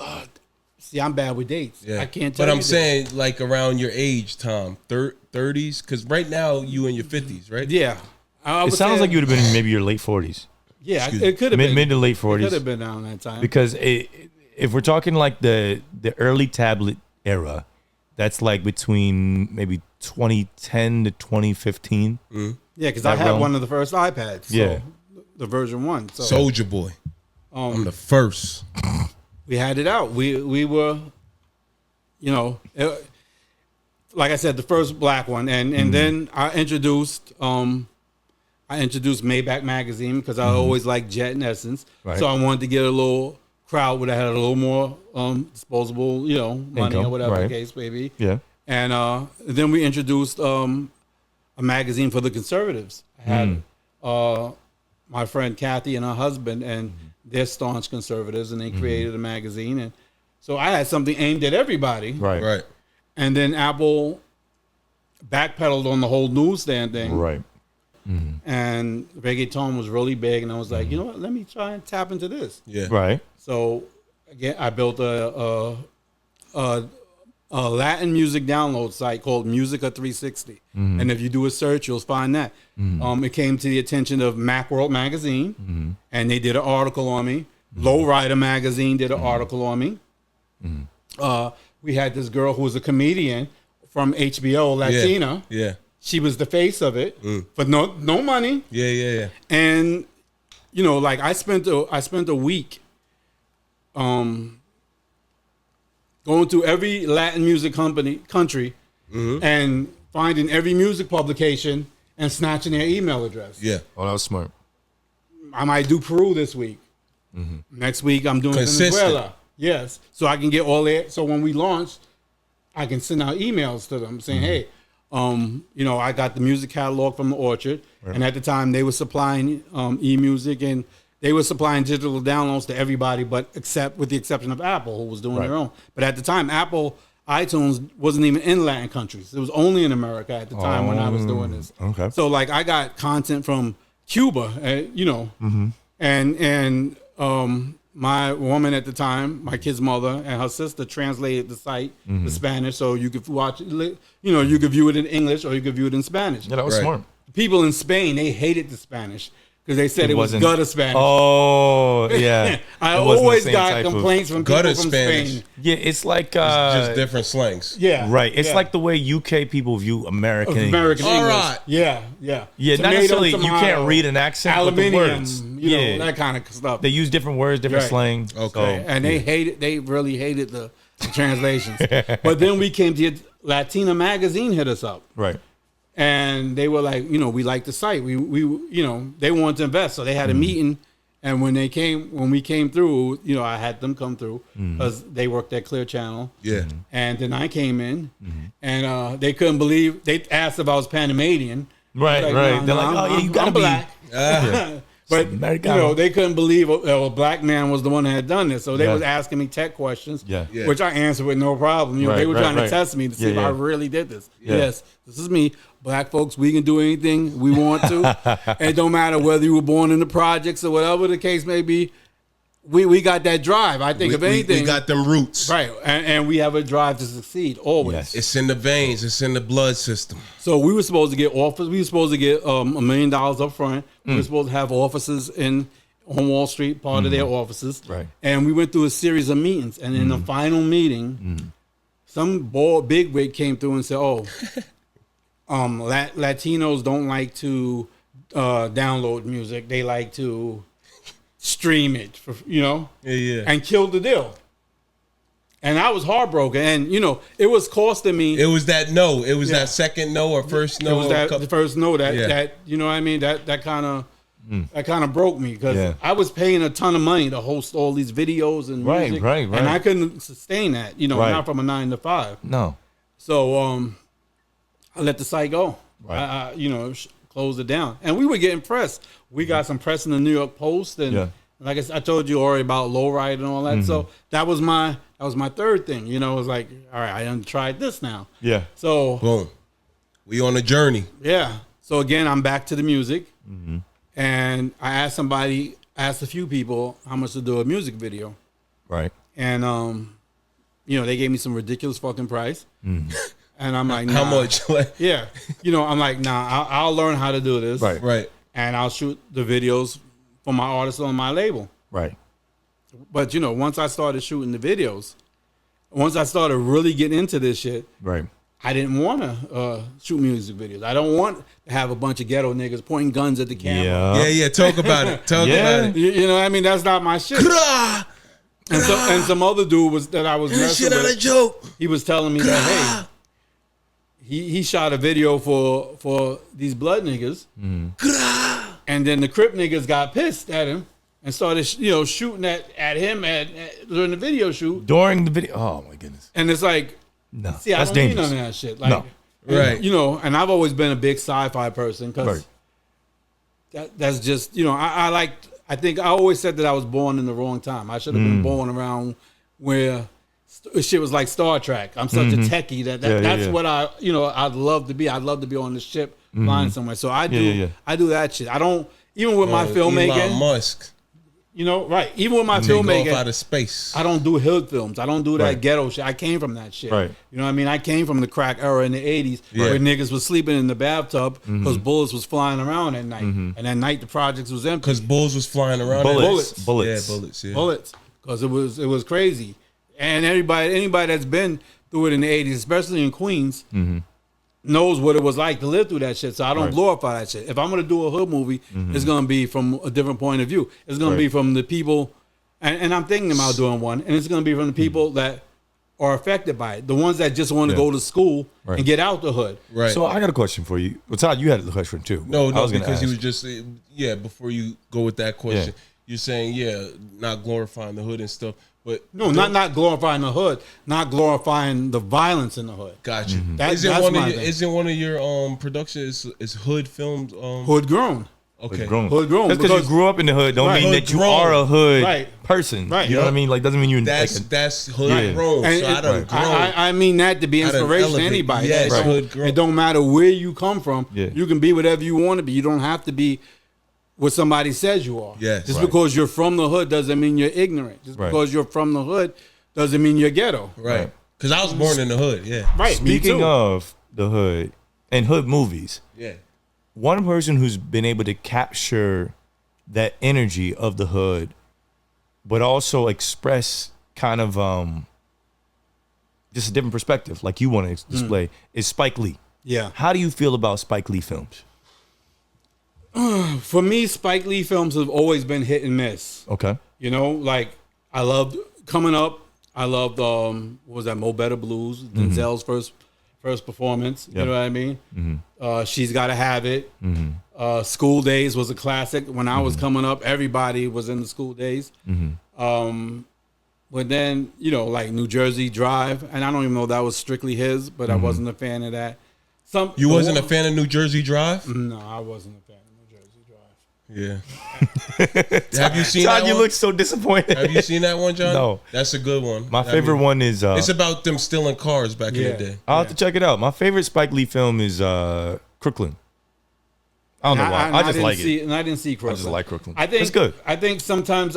See, I'm bad with dates. Yeah. I can't tell But you. I'm this. saying like around your age, Tom, 30s, because right now you in your 50s, right? Yeah. I It would sounds say- like you would have been in maybe your late 40s. Yeah, Excuse it could have been. Mid to late It could 40s. have been around that time. Because if we're talking like the early tablet era, that's like between maybe 2010 to 2015. Yeah, because That I had realm. one of the first iPads. So Yeah. the version 1. So Soldier Boy. I'm the first. we had it out. We were, like I said, the first black one, and then I introduced Maybach magazine because I always liked Jet and Essence. Right. So I wanted to get a little crowd where I had a little more disposable, money Income, or whatever the right. case may be. Yeah. And then we introduced a magazine for the conservatives. I had my friend Kathy and her husband, and they're staunch conservatives, and they created a magazine. And so I had something aimed at everybody. Right. Right. And then Apple backpedaled on the whole newsstand thing. Right. And reggaeton was really big. And I was like, you know what? Let me try and tap into this. Yeah. Right. So again, I built a a Latin music download site called Musica 360. And if you do a search, you'll find that. It came to the attention of Macworld Magazine, and they did an article on me. Lowrider Magazine did an article on me. We had this girl who was a comedian from HBO, Latina. Yeah. She was the face of it for no money. Yeah. And you know, like I spent a week going through every Latin music country and finding every music publication and snatching their email address. Yeah. Oh, that was smart. I might do Peru this week. Next week I'm doing Venezuela. Yes. So I can get all that. So when we launch, I can send out emails to them saying, hey, you know, I got the music catalog from the Orchard. Right. And at the time they were supplying e-music, and they were supplying digital downloads to everybody, but with the exception of Apple, who was doing their own. But at the time, Apple iTunes wasn't even in Latin countries. It was only in America at the time when I was doing this. Okay. So like I got content from Cuba, you know, and my woman at the time, my kid's mother, and her sister translated the site to Spanish, so you could watch it. You know, you could view it in English or you could view it in Spanish. Yeah, that was smart. People in Spain, they hated the Spanish because they said it was gutter Spanish. Oh, yeah. I always got complaints from people from Spain. Yeah, it's like just different slangs. Yeah, right. It's like the way UK people view American English. All right. Yeah. Yeah, Tomato, not necessarily. tomato, you can't read an accent, aluminium, but the words. You know, that kind of stuff. They use different words, different slang. Okay. So, And they really hated the translations. But then we came to Latina Magazine hit us up. Right. And they were like, you know, we like the site. We you know, they wanted to invest. So they had a meeting. And when we came through, you know, I had them come through because they worked at Clear Channel. Yeah. And then I came in and they couldn't believe, they asked if I was Panamanian. Right, like, right. No, They're like, oh, yeah, you gotta I'm be black. But, you know, they couldn't believe a black man was the one that had done this. So they was asking me tech questions, which I answered with no problem. You know, they were trying to test me to see if I really did this. Yes, this is me. Black folks, we can do anything we want to. And it don't matter whether you were born in the projects or whatever the case may be. We got that drive. I think if anything, we got them roots, right? And we have a drive to succeed always. Yes. It's in the veins. It's in the blood system. So we were supposed to get offers. We were supposed to get $1 million up front. We were supposed to have offices on Wall Street, part of their offices. Right. And we went through a series of meetings. And in the final meeting, some big wig came through and said, "Oh, Latinos don't like to download music. They like to stream it, you know, and killed the deal." And I was heartbroken, and you know, it was costing me. It was that no. It was that second no or first no. It was the first no that you know what I mean. That kind of broke me because I was paying a ton of money to host all these videos and music, right, and I couldn't sustain that. You know, not from a 9 to 5. No. So I let the site go. Right. I you know, closed it down, and we were getting press. We got some press in the New York Post, and like I told you already about Lowride and all that. So that was my third thing. You know, it was like, all right, I done tried this now. Yeah. So boom, we on a journey. Yeah. So again, I'm back to the music, and I asked a few people how much to do a music video. Right. And you know, they gave me some ridiculous fucking price. And I'm like, nah. How much? Yeah. You know, I'm like, nah, I'll learn how to do this. Right. Right. And I'll shoot the videos for my artists on my label. Right. But, you know, once I started shooting the videos, once I started really getting into this shit, right, I didn't want to shoot music videos. I don't want to have a bunch of ghetto niggas pointing guns at the camera. Yeah. Talk about it. Talk about it. You know what I mean? That's not my shit. And some other dude that I was messing shit with. Not a joke. He was telling me that, hey, he shot a video for these blood niggas, and then the Crip niggas got pissed at him and started shooting at him during the video shoot. During the video, oh my goodness! And it's like, no, see, I that's don't dangerous. need none of that shit. Like, no, right? You know, and I've always been a big sci-fi person because that's just I think I always said that I was born in the wrong time. I should have been born around where shit was like Star Trek. I'm such a techie that's what I'd love to be. I'd love to be on the ship flying somewhere. So I do that shit. I don't, even with my filmmaking. Elon Musk. You know, right? Even with my Take off filmmaking, out of space. I don't do hood films. I don't do that Right. ghetto shit. I came from that shit. Right. You know what I mean? I came from the crack era in the 80s Yeah. where niggas was sleeping in the bathtub because bullets was flying around at night. And at night the projects was empty. Because bulls was flying around. Bullets. Bullets. Yeah, bullets. Yeah. Bullets. Because it was crazy. And anybody that's been through it in the 80s, especially in Queens, knows what it was like to live through that shit. So I don't Right. glorify that shit. If I'm going to do a hood movie, it's going to be from a different point of view. It's going to be from the people, and I'm thinking about doing one, and it's going to be from the people that are affected by it. The ones that just want to Yeah. go to school Right. and get out the hood. Right. So I got a question for you. Well, Todd, you had a question too. No, I was gonna because he ask. was just before you go with that question, you're saying not glorifying the hood and stuff, but No, not glorifying the hood, not glorifying the violence in the hood. got you. That's my thing. Isn't one of your productions is hood films? Hood grown. Okay. Grown. Hood grown, That's because you because- grew up in the hood. Don't Right. mean Hood that you grown. are a hood Right. person. Right. You know what I mean? Like doesn't mean you're That's hood Yeah. grown. And So I done grown. I mean that to be I done inspiration to elevate. anybody. Yes, It don't- hood grown. It don't matter where you come from. Yeah. You can be whatever you want to be. You don't have to be what somebody says you are. Yes. Just Right. because you're from the hood doesn't mean you're ignorant. Just Right. because you're from the hood doesn't mean you're ghetto. Right. Because I was born in the hood. Yeah. Right. me Speaking too. of the hood and hood movies, Yeah. one person who's been able to capture that energy of the hood, but also express kind of just a different perspective, like you want to display, is Spike Lee. Yeah. How do you feel about Spike Lee films? For me, Spike Lee films have always been hit and miss. Okay. You know, like I loved coming up. I loved what was that, Mo Better Blues, Denzel's first performance. You Yep. know what I mean? She's Gotta Have It. School Days was a classic. When I was coming up, everybody was in the School Days. But then, you know, like New Jersey Drive, and I don't even know if that was strictly his, but I wasn't a fan of that. You wasn't a fan of New Jersey Drive? No, I wasn't a fan of New Jersey Drive. Yeah. Have you seen Todd, that you one? look so disappointed. Have you seen that one, John? No. That's a good one. My favorite one is It's about them stealing cars back in Yeah. the day. I'll have to check it out. My favorite Spike Lee film is Crooklyn. I don't know why. I just like it. And I didn't see Crooklyn. just like Crooklyn. I think It's good. I think sometimes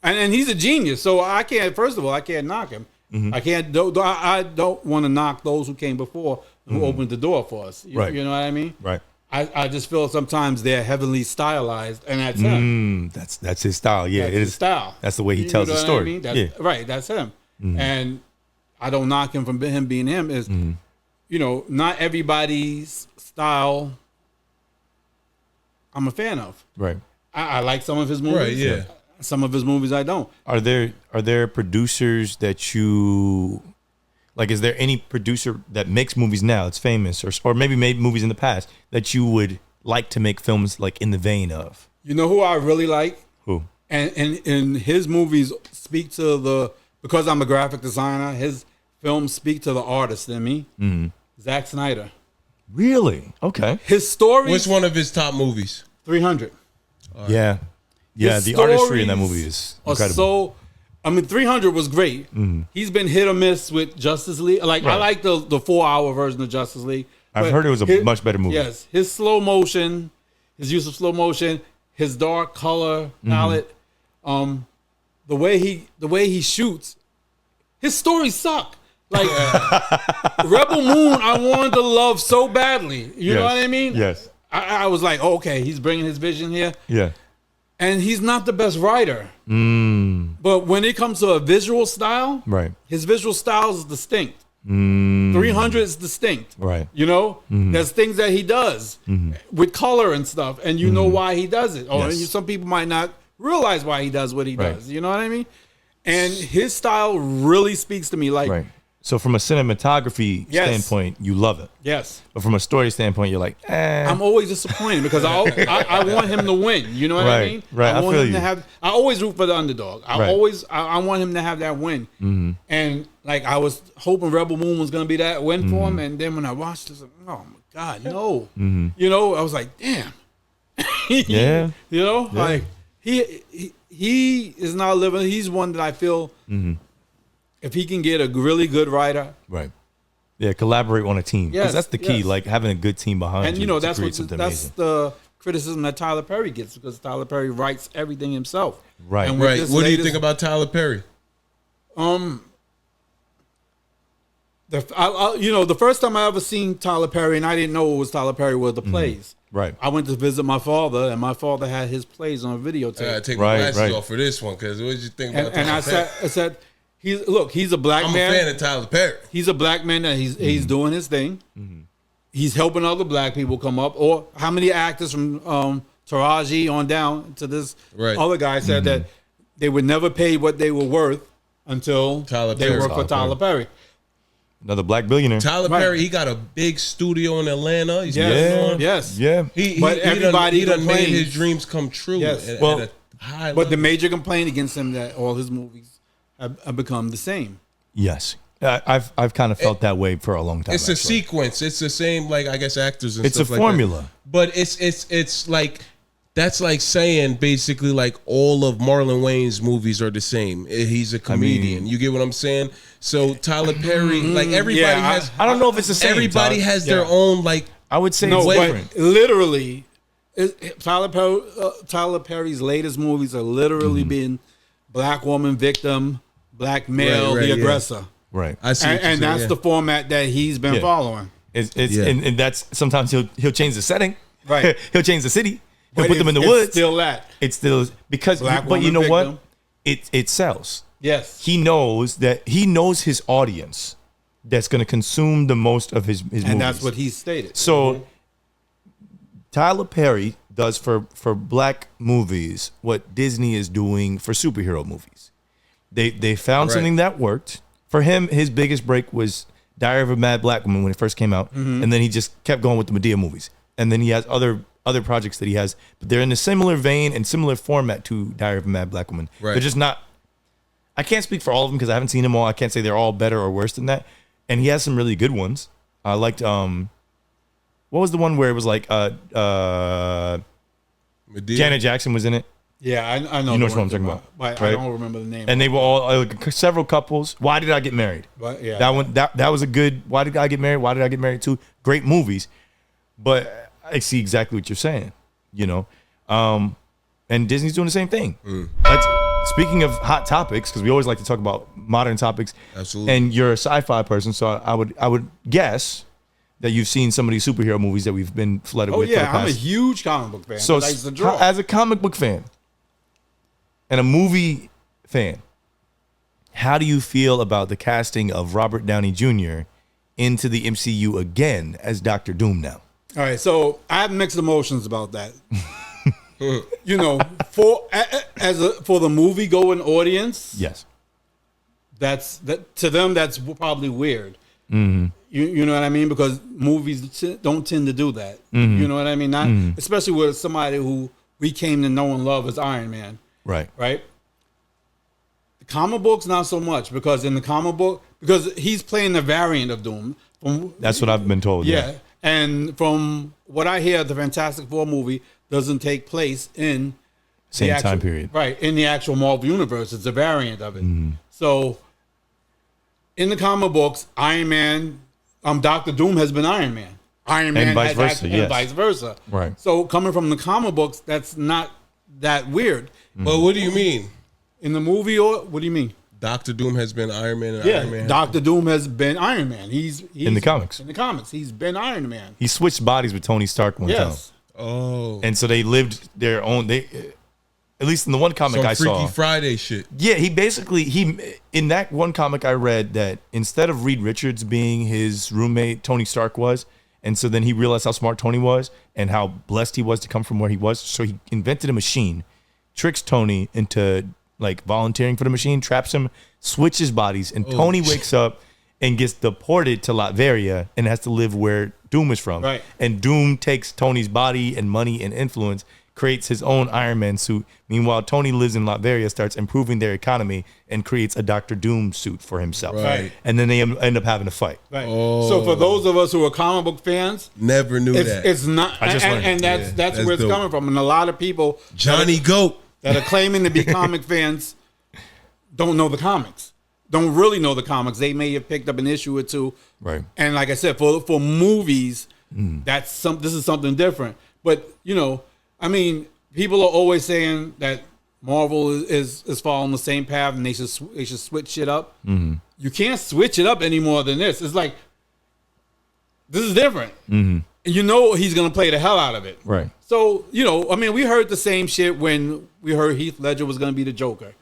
and he's a genius. So I can't. First of all, I can't knock him. Mm-hmm. I don't want to knock those who came before who opened the door for us. Right. You know what I mean? Right. I just feel sometimes they're heavily stylized, and that's him. That's his style. Yeah, That's it his is. style. That's the way he You tells know the what I story. mean? Yeah. Right. That's him. And I don't knock him from him being him. Is you know, not everybody's style I'm a fan of. Right. I like some of his movies. Right, yeah. Some of his movies I don't. Are there producers that you like? Is there any producer that makes movies now that's famous, or maybe made movies in the past that you would like to make films like in the vein of? You know who I really like? Who? And his movies speak to because I'm a graphic designer, his films speak to the artist in me. Zack Snyder. Really? Okay. His stories. What's one of his top movies? 300. Yeah. Yeah. His The artistry in that stories movie is are incredible. So, I mean, 300 was great. He's been hit or miss with Justice League. Like I Right. like the 4-hour version of Justice League. I've But heard it was a much better movie. Yes, his slow motion, his use of slow motion, his dark color palette, the way he shoots, his stories suck. Like Rebel Moon, I wanted to love so badly. You know Yes. what I mean? Yes. I was like, okay, he's bringing his vision here, Yeah. and he's not the best writer. But when it comes to a visual style, Right. his visual style is distinct. 300 is distinct. Right. You know, there's things that he does with color and stuff, and you know why he does it. Or Yes. some people might not realize why he does what he Right. does. You know what I mean? And his style really speaks to me. Like, Right. So from a cinematography Yes. standpoint, you love it. yes, But from a story standpoint, you're like, I'm always disappointed because I want him to win. You know what I Right, mean? right, I want feel him you. to have. I always root for the underdog. Right. I want him to have that win. And like I was hoping Rebel Moon was going to be that win for him, and then when I watched this, like, oh my God, no! You know, I was like, damn. Yeah. You know, like he is not living. He's one that I feel if he can get a really good writer. right. Yeah, collaborate on a team. Because Yes, that's the key, yes. like having a good team behind And you you know to that's create what something that's amazing. the criticism that Tyler Perry gets because Tyler Perry writes everything himself. Right. And with Right. this What do you latest- think about Tyler Perry? The first time I ever seen Tyler Perry, and I didn't know it was Tyler Perry, were the plays. Right. I went to visit my father, and my father had his plays on I gotta videotape. take Right, my glasses right. off for this one because what did you think about And I Tyler Perry? said, he's a black I'm man. a fan of Tyler Perry. He's a black man, and he's doing his thing. He's helping other black people come up. Or how many actors from Taraji on down to this Right. other guy said that they would never pay what they were worth until Tyler they Perry. worked for Tyler Perry. Another black billionaire. Tyler Right. Perry, he got a big studio in Atlanta. He's Yes. putting on- Yes. Yeah. But everybody he done made complains. his dreams come true. Yes. At Well, a high But the level. major complaint against him that all his movies have become the same. Yes. I've kind of felt that way for a long time. it's a actually. sequence. It's the same, like I guess actors and It's a stuff like formula. that. But it's like that's like saying basically like all of Marlon Wayne's movies are the same. He's a comedian. You get what I'm saying? So Tyler Perry, like everybody Yeah, has. I don't know if it's the same. Everybody Todd. has their Yeah. own like. I would say No, it's but different. literally, Tyler Perry's latest movies are literally being black woman victim, black male Right, the yeah. aggressor, Right. I see, what you're and saying, that's yeah. the format that he's been Yeah. following. It's Yeah. and that's sometimes he'll change the setting. Right. He'll change the city. He'll But put them in the it's woods. Still that. It's still because Black but you woman know victim. what? It sells. Yes. He knows his audience that's going to consume the most of his movies. And that's what he stated. So Tyler Perry does for black movies what Disney is doing for superhero movies. They found Right. something that worked. For him, his biggest break was Diary of a Mad Black Woman when it first came out. And then he just kept going with the Medea movies. And then he has other projects that he has, but they're in a similar vein and similar format to Diary of a Mad Black Woman. Right. They're just not. I can't speak for all of them because I haven't seen them all. I can't say they're all better or worse than that. And he has some really good ones. I liked what was the one where it was like Medea. Janet Jackson was in it, Yeah, I know. You know the what I'm ones talking you're about, But I right? don't remember the name. and they were all several couples. Why Did I Get Married? But yeah, That one that was a good. Why Did I Get Married? Why Did I Get Married? Too great movies, but I see exactly what you're saying. You know, and Disney's doing the same thing. Speaking of hot topics, because we always like to talk about modern topics. Absolutely. And you're a sci-fi person, so I would guess that you've seen some of these superhero movies that we've been flooded Oh with. for the yeah, I'm a past- huge comic book fan. So, I used to draw. as a comic book fan and a movie fan, how do you feel about the casting of Robert Downey Jr. into the MCU again as Doctor Doom now? All right, so I have mixed emotions about that. You know, for the movie going audience, Yes. that to them that's probably weird. You know what I mean? Because movies don't tend to do that. You know what I mean? Not especially with somebody who we came to know and love as Iron Man, Right. right? The comic books not so much because in the comic book because he's playing the variant of Doom. That's what I've been told. Yeah. And from what I hear, the Fantastic Four movie doesn't take place in Same the actual, time period. Right. In the actual Marvel universe. It's a variant of it. So in the comic books, Iron Man, Doctor Doom has been Iron Man. Iron Man vice has versa, and yes. vice versa. Right. So coming from the comic books, that's not that weird. But what do you mean? In the movie, or what do you mean? Doctor Doom has been Iron Man and Yeah, Iron Man. Doctor Doom has been Iron Man. He's In the comics. In the comics, he's been Iron Man. He switched bodies with Tony Stark one time. Yes. Oh. And so they lived their own. At least in the one comic Some I Freaky saw. Friday shit. Yeah, he in that one comic I read that instead of Reed Richards being his roommate, Tony Stark was, and so then he realized how smart Tony was and how blessed he was to come from where he was. So he invented a machine, tricks Tony into like volunteering for the machine, traps him, switches bodies, and Tony wakes up and gets deported to Latveria and has to live where Doom is from. Right. And Doom takes Tony's body and money and influence, creates his own Iron Man suit. Meanwhile, Tony lives in Latveria, starts improving their economy, and creates a Dr. Doom suit for himself. Right. And then they end up having a fight. Right. So for those of us who are comic book fans, Never knew that. it's not, I just learned. and that's Yeah, that's that's where it's dope. coming from. And a lot of people Johnny Goat. that are claiming to be comic fans don't know the comics, don't really know the comics. They may have picked up an issue or two. Right. And like I said, for movies, this is something different. But you know, I mean, people are always saying that Marvel is following the same path and they should switch shit up. Mm-hmm. You can't switch it up any more than this. It's like, this is different. Mm-hmm. You know he's going to play the hell out of it. Right. So, I mean, we heard the same shit when we heard Heath Ledger was going to be the Joker.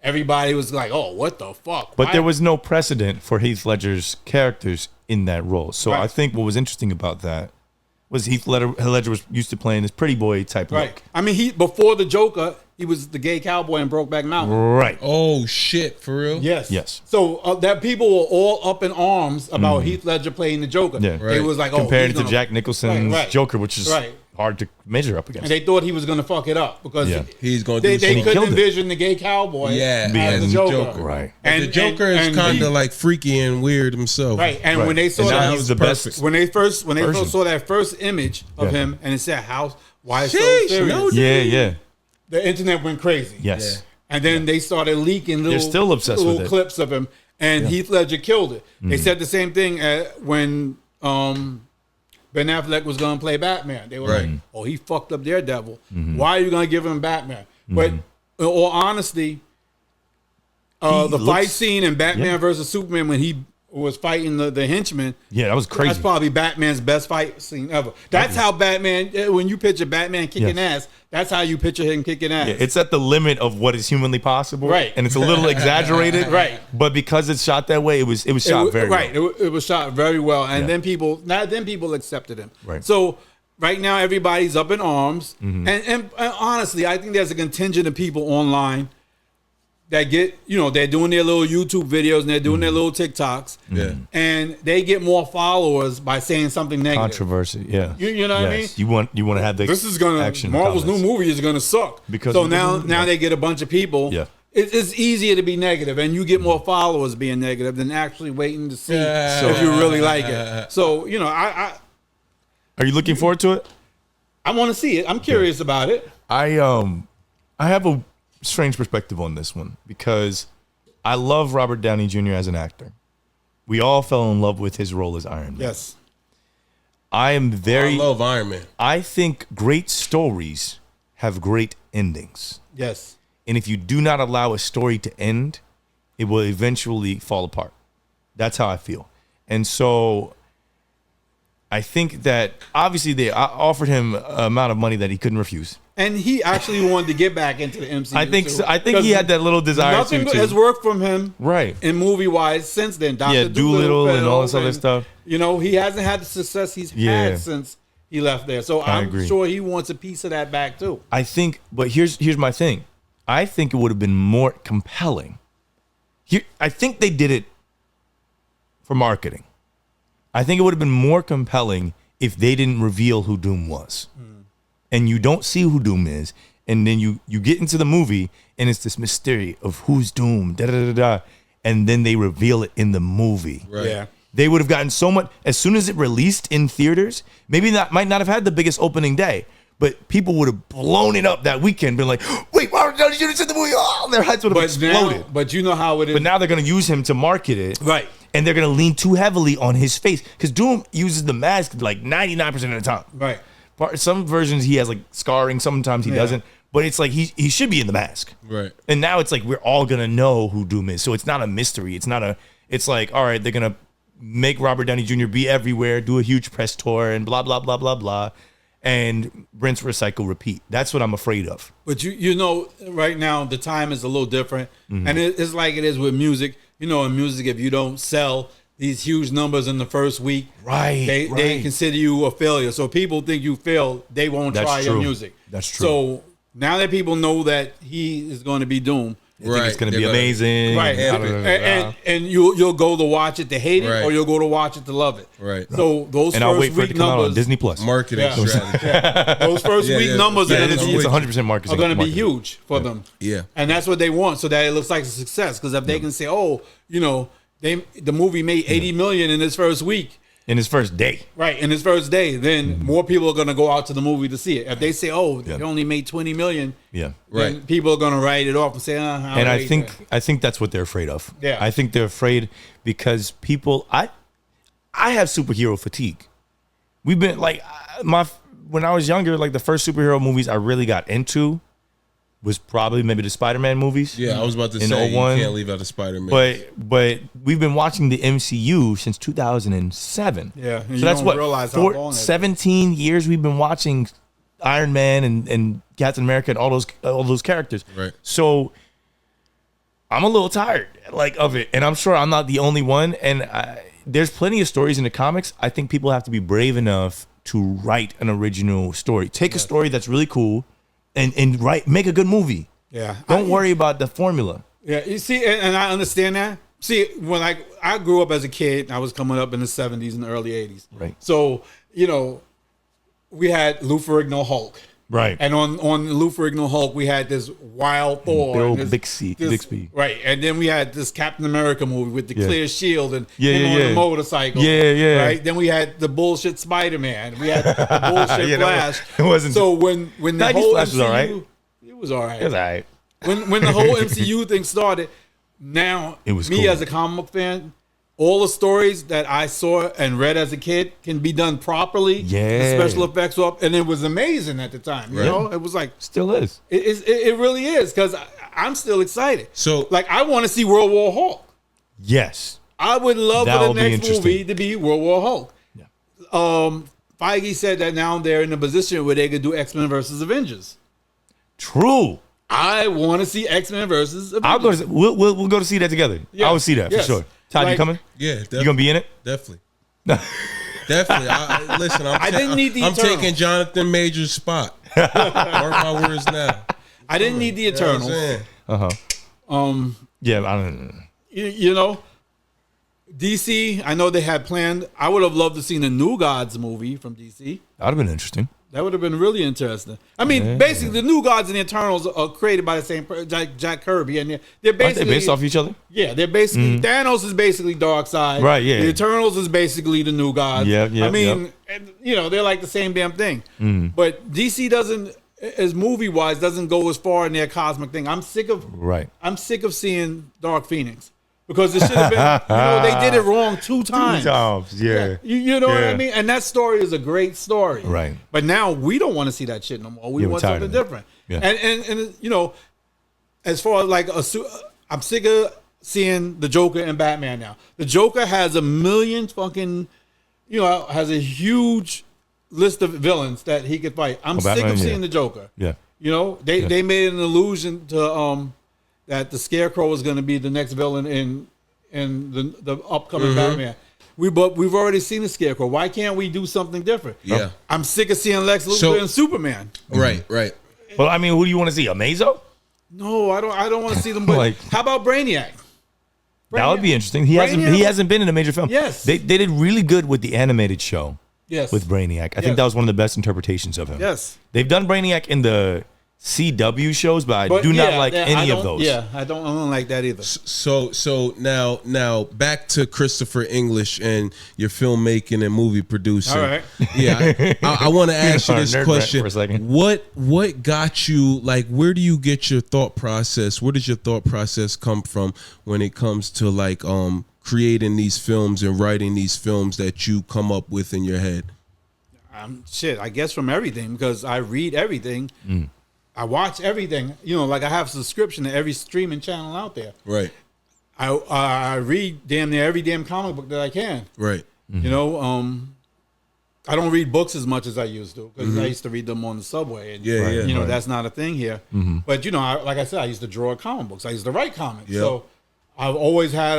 Everybody was like, oh, what the fuck? But there was no precedent for Heath Ledger's characters in that role. So Right. I think what was interesting about that was Heath Ledger was used to playing this pretty boy type Right. look. I mean, before the Joker, he was the gay cowboy in Brokeback Mountain. Right. Oh shit, for real? Yes. Yes. So that people were all up in arms about Heath Ledger playing the Joker. Yeah. They Right. was like, Compared he's to gonna- Jack Nicholson's Right. Joker, which is Right. hard to measure up against. And they thought he was going to fuck it up because Yeah. He's gonna do they something. couldn't killed it. envision the gay cowboy Yeah, as being the the Joker. Joker. Right. The Joker is and kind he- of like freaky and weird himself. right. And Right. when they saw And now that, he's the best. when they first version. saw that first image of Yeah. him, and it said why it's so Sheesh, serious, no Yeah. the internet went crazy. Yes. And then they started leaking little, still obsessed little with it. clips of him, and Heath Ledger killed it. They said the same thing when Ben Affleck was going to play Batman. They were Right. like, "Oh, he fucked up Daredevil. Why are you going to give him Batman?" But in all honesty, the fight scene in Batman versus Superman when he was fighting the henchman. Yeah, that was crazy. That's probably Batman's best fight scene ever. That's how Batman. When you picture Batman kicking ass, that's how you picture him kicking ass. Yeah, it's at the limit of what is humanly possible, Right. And it's a little exaggerated, Right. But because it's shot that way, it was shot very right. well. It was shot very well, and Yeah. then people accepted him. Right. So right now everybody's up in arms, Mm-hmm. and honestly, I think there's a contingent of people online that get, they're doing their little YouTube videos and they're doing Mm-hmm. their little TikToks, Yeah. and they get more followers by saying something negative. Controversy, yeah. You know what I mean? You want to have the This is gonna action Marvel's comments. new movie is gonna suck Because so of the now movie, now yeah. they get a bunch of people. Yeah. It's easier to be negative, and you get more followers being negative than actually waiting to see Yeah. if you really like it. So I Are you looking forward to it? want to see it. I'm curious about it. I have a strange perspective on this one because I love Robert Downey Jr. as an actor. We all fell in love with his role as Iron Man. Yes. I am I very. love Iron Man. I think great stories have great endings. Yes. And if you do not allow a story to end, it will eventually fall apart. That's how I feel. And so I think that obviously they offered him an amount of money that he couldn't refuse. And he actually wanted to get back into the MCU. I think too. so. I think he had that little desire Nothing to has worked from him, Right. in movie wise since then. Dr. Yeah, Doolittle and all this fell, other stuff. He hasn't had the success he's Yeah. had since he left there. So I I'm agree. sure he wants a piece of that back too. I think, but here's my thing. I think it would have been more compelling. I think they did it for marketing. I think it would have been more compelling if they didn't reveal who Doom was. And you don't see who Doom is, and then you get into the movie and it's this mystery of who's Doom, da da da da, and then they reveal it in the movie. Right. Yeah. They would have gotten so much as soon as it released in theaters. Maybe that might not have had the biggest opening day, but people would have blown it up that weekend, been like, "Wait, Robert Downey Jr. in the movie!" Oh, their heads would have exploded. But you know how it is. But now they're going to use him to market it, Right. And they're going to lean too heavily on his face because Doom uses the mask like 99% of the time. Right. Some versions he has like scarring, sometimes he Yeah. doesn't. But it's like he should be in the mask. Right. And now it's like we're all gonna know who Doom is. So it's not a mystery. It's like, all right, they're gonna make Robert Downey Jr. be everywhere, do a huge press tour, and blah blah blah blah blah, and rinse, recycle, repeat. That's what I'm afraid of. But right now the time is a little different, Mm-hmm. and it's like it is with music. In music, if you don't sell these huge numbers in the first week, Right, they right. consider you a failure. So people think you failed, they won't That's try your true. music. That's true. So now that people know that he is going to be Doom, I think it's gonna be They're amazing. right, Yeah, and you'll go to watch it to hate it, Right. or you'll go to watch it to love it. Right. So those And first I'll wait for it week to come out on numbers, Disney Plus. Marketing Yeah. strategy. those first Yeah, week yeah. numbers Yeah, are Yeah, going it's to be 100% marketing. are going to be marketing. huge for them. Yeah. And that's what they want, so that it looks like a success. Because if they can say, "Oh, the movie made 80 million in its first week," In his first day. right, in its first day, then more people are going to go out to the movie to see it. If they say, "Oh, Yeah. they only made 20 million," Yeah. then Right. people are going to write it off and say, And I think that's what they're afraid of. Yeah. I think they're afraid because people I have superhero fatigue. We've been like when I was younger, like the first superhero movies I really got into was probably maybe the Spider-Man movies. Yeah, I was about to in say 01. you can't leave out the Spider-Man. But we've been watching the MCU since 2007. Yeah, and so you that's don't what realize how long 17 years we've been watching Iron Man and Captain America and all those characters. Right. So I'm a little tired like of it, and I'm sure I'm not the only one. And there's plenty of stories in the comics. I think people have to be brave enough to write an original story. Take a story that's really cool and make a good movie. Yeah. Don't worry about the formula. Yeah, you see, and I understand that. See, when I grew up as a kid, I was coming up in the 70s and the early 80s. Right. So, we had Lou Ferrigno Hulk. Right. And on Lou Ferrigno Hulk, we had this Wild Thor. Bill and Bixby. Right. And then we had this Captain America movie with the clear shield and Yeah, him yeah, on yeah. the motorcycle. Yeah. Right. Then we had the bullshit Spider-Man. We had the bullshit Yeah, Flash. it wasn't- So when the 90s whole Flash MCU, was all right. it was all right. It's all right. When the whole MCU thing started, now It was me cool. as a comic book fan, all the stories that I saw and read as a kid can be done properly. Yeah. The special effects were up, and it was amazing at the time. You know, it was like Still is. it really is because I'm still excited. So- like I want to see World War Hulk. Yes. I would love That for the would be next interesting. movie to be World War Hulk. Yeah. Feige said that now they're in a position where they could do X-Men versus Avengers. True. I want to see X-Men versus Avengers. I'll go. We'll go to see that together. Yeah. I will see that Yes. for sure. Todd, you Like- coming? yeah, You gonna be in it? definitely. Definitely. Listen, I didn't need the I'm Eternals. taking Jonathan Major's spot. Mark my words now. I didn't need the You know what I'm Eternals. saying? Yeah. I don't. You know, DC, I know they had planned. I would have loved to seen a New Gods movie from DC. That'd have been interesting. That would have been really interesting. I mean, basically, the New Gods and the Eternals are created by the same Jack Kirby, and they're Aren't they basically based off each other? Yeah, they're basically Thanos is basically Darkseid. Right, yeah. The Eternals is basically the New Gods. Yeah, I mean, and, they're like the same damn thing. But DC doesn't, as movie wise, doesn't go as far in their cosmic thing. I'm sick of seeing Dark Phoenix because it should have been. They did it wrong two times. Yeah. You know what I Yeah. mean? And that story is a great story. Right. But now we don't want to see that shit no more. We Yeah, we're want tired something of it. different. Yeah. And as far as like I'm sick of seeing the Joker and Batman now. The Joker has a million fucking, has a huge list of villains that he could fight. I'm sick Batman, of yeah. seeing the Joker. Yeah. They made an allusion to that the Scarecrow was going to be the next villain in the upcoming Batman. But we've already seen the Scarecrow. Why can't we do something different? Yeah. I'm sick of seeing Lex Luthor and Superman. Right. Well, I mean, who do you want to see? Amazo? No, I don't want to see them. But Like- how about Brainiac? That would be interesting. He Brainiac- hasn't been in a major film. Yes. They did really good with the animated show Yes. with Brainiac. I Yes. think that was one of the best interpretations of him. Yes. They've done Brainiac in the CW shows, but I do not like any of those. Yeah, I don't like that either. So now back to Christopher English and your filmmaking and movie producing. All right. Yeah, I want to ask you this Nerd rant question. for a second. What got you, like, where do you get your thought process? Where does your thought process come from when it comes to like creating these films and writing these films that you come up with in your head? I guess from everything because I read everything. I watch everything. Like I have a subscription to every streaming channel out there. Right. I read damn near every damn comic book that I can. Right. I don't read books as much as I used to because I used to read them on the subway. And, Yeah. that's not a thing here. But like I said, I used to draw comic books. I used to write comics. Yep. So I've always had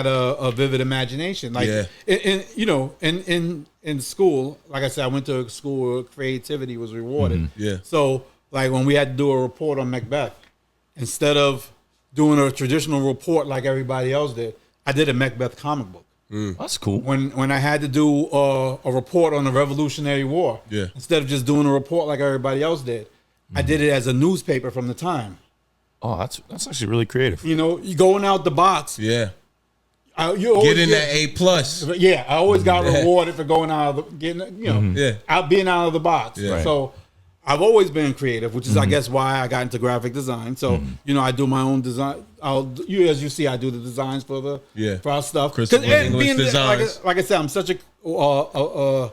a vivid imagination. Like in school, like I said, I went to a school where creativity was rewarded. Yeah. So like when we had to do a report on Macbeth, instead of doing a traditional report like everybody else did, I did a Macbeth comic book. That's cool. When I had to do a report on the Revolutionary War, Yeah. instead of just doing a report like everybody else did, I did it as a newspaper from the time. Oh, that's actually really creative. You going out the box. Yeah. You always Getting that A+. Yeah, I always got rewarded for going out of being out of the box. Yeah. So I've always been creative, which is I guess why I got into graphic design. So I do my own design. As you see, I do the designs for our stuff. Christopher English designs. Like I said, I'm such a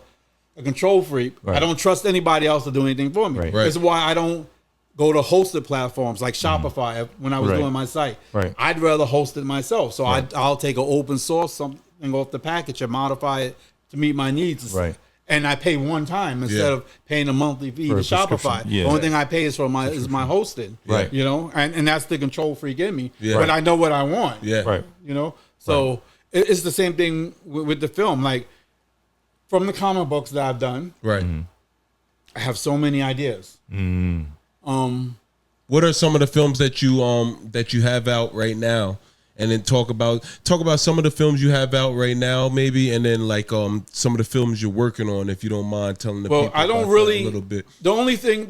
a control freak. Right. I don't trust anybody else to do anything for me. Right. Right. That's why I don't go to hosted platforms like Shopify when I was Right. doing my site. Right. I'd rather host it myself. So I'll take an open source something off the package and modify it to meet my needs. Right. And I pay one time instead of paying a monthly fee For to a Shopify. subscription. Yeah. The only thing I pay is my hosting. Right. You know, and that's the control freak in me. Yeah. But I know what I want. Yeah. Right. You know, so it's the same thing with the film. Like from the comic books that I've done, Right. I have so many ideas. What are some of the films that you have out right now? And then talk about some of the films you have out right now, maybe, and then like some of the films you're working on, if you don't mind telling the people. I don't about really that a little bit. The only thing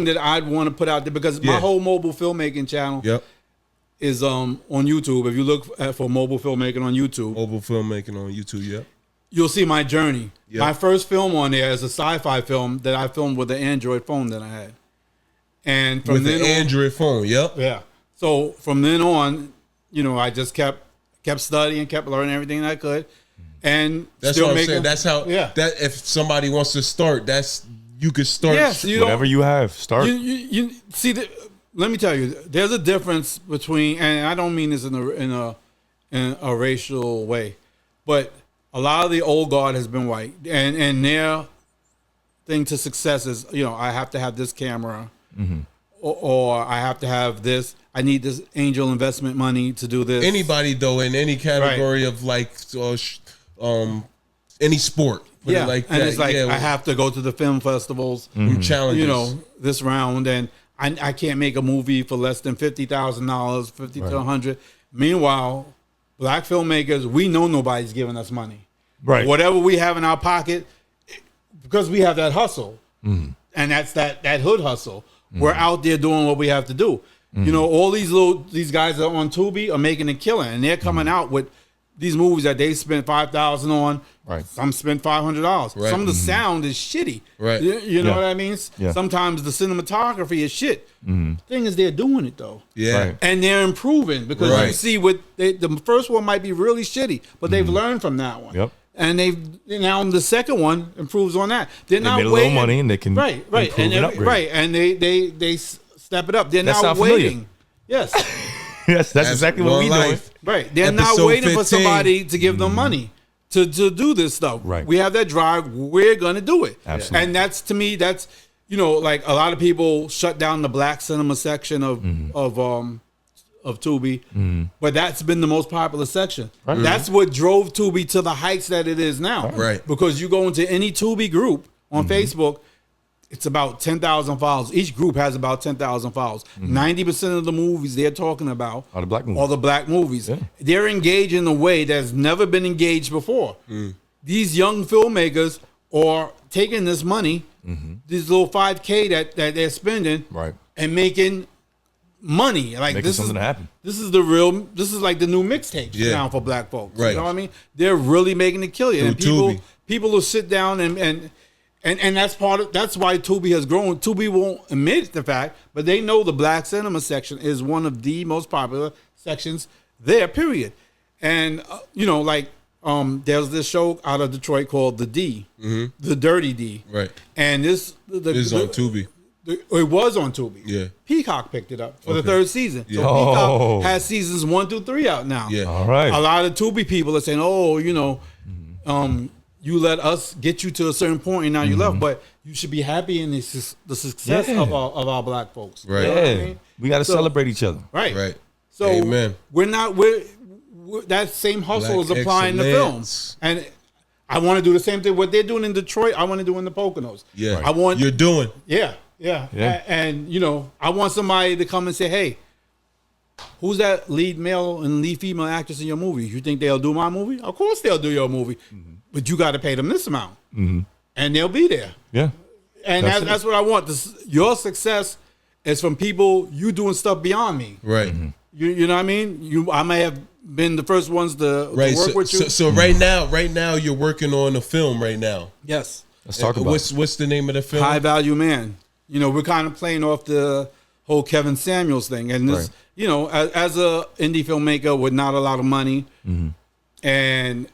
that I'd want to put out there, because my whole mobile filmmaking channel Yep. is on YouTube. If you look for mobile filmmaking on YouTube, Mobile filmmaking on YouTube. Yep. you'll see my journey. Yep. My first film on there is a sci-fi film that I filmed with the Android phone that I had, and from With then the on, Android phone. Yep. yeah. So from then on, you know, I just kept studying, kept learning everything I could, and That's still what I'm making, saying. That's how. Yeah. That if somebody wants to start, you could start. Yes, you don't- Whatever you have, start. You see, let me tell you, there's a difference between, and I don't mean this in a racial way, but a lot of the old guard has been white, and their thing to success is, you know, I have to have this camera, or I have to have this. I need this angel investment money to do this. Anybody though in any category of like any sport. Put it like and that. it's like yeah, I have to go to the film festivals. challenges. You know, this round, and I can't make a movie for less than $50,000, 50 to 100. Meanwhile, black filmmakers, we know nobody's giving us money. Right. Whatever we have in our pocket, because we have that hustle, and that's that hood hustle. We're out there doing what we have to do. You know, all these guys that are on Tubi are making a killing, and they're coming out with these movies that they spent $5,000 on. Right. Some spent $500. Right. Some of the sound is shitty. Right. You know Yeah. what I mean? Yeah. Sometimes the cinematography is shit. Thing is, they're doing it though. Yeah. Right. And they're improving, because you Right. see the first one might be really shitty, but they've learned from that one. Yep. And now the second one improves on that. They're not made a little waiting. money and they can right, improve and and upgrade. right, and they step it up. They're That not sound familiar. waiting. Yes, Yes, that's exactly what One we doing. Life. right. They're not Episode waiting for 15. somebody to give them money to do this stuff. Right. We have that drive. We're gonna do it. Absolutely. And that's, to me, that's, you know, like a lot of people shut down the black cinema section of Tubi, but that's been the most popular section. That's what drove Tubi to the heights that it is now. Right. Because you go into any Tubi group on Facebook, it's about 10,000 files. Each group has about 10,000 files. 90% of the movies they're talking about Are the black movies. are the black movies. Yeah. They're engaged in a way that's never been engaged before. These young filmmakers are taking this money, this little 5K that they're spending, Right. and making money. Like Making something happen. This is like the new mixtape Yeah. now for black folks. Right. You know what I mean? They're really making it kill you. And Through Tubi. people will sit down and that's that's why Tubi has grown. Tubi won't admit the fact, but they know the black cinema section is one of the most popular sections there, period. And you know, like there's this show out of Detroit called The D, The Dirty D. Right. And this This is on Tubi. it was on Tubi. Yeah. Peacock picked it up for the Okay. third season. So Yeah. Oh. Peacock has seasons 1 through 3 out now. Yeah. All right. A lot of Tubi people are saying, "Oh, you know, you let us get you to a certain point, and now you left." But you should be happy in the success Yeah. of our black folks. Right. You know what I Yeah. mean? We got to So- celebrate each other. Right. Right. So Amen. we're that same hustle Black is applying to excellence. films, and I want to do the same thing. What they're doing in Detroit, I want to do in the Poconos. Yeah. I want You're doing. Yeah. Yeah. And you know, I want somebody to come and say, "Hey, who's that lead male and lead female actress in your movie? You think they'll do my movie? Of course they'll do your movie, but you got to pay them this amount, and they'll be there." Yeah. And That's that's it. what I want. Your success is from people you doing stuff beyond me. Right. You know what I mean? I may have been the first ones to Right. work So, with you. so right now you're working on a film right now. Yes. Let's talk about it. What's the name of the film? High Value Man. You know, we're kind of playing off the whole Kevin Samuels thing, and this, Right. you know, as a indie filmmaker with not a lot of money, and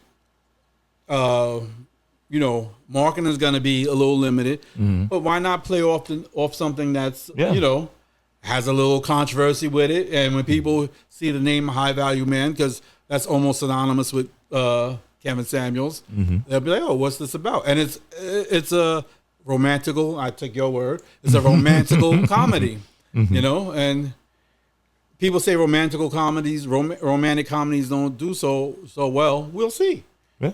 marketing is going to be a little limited, but why not play off something that's, has a little controversy with it? And when people see the name High Value Man, because that's almost synonymous with Kevin Samuels, they'll be like, oh, what's this about? And it's a romantical, I take your word, it's a romantical comedy, and people say romantic comedies don't do so well. We'll see. Yeah.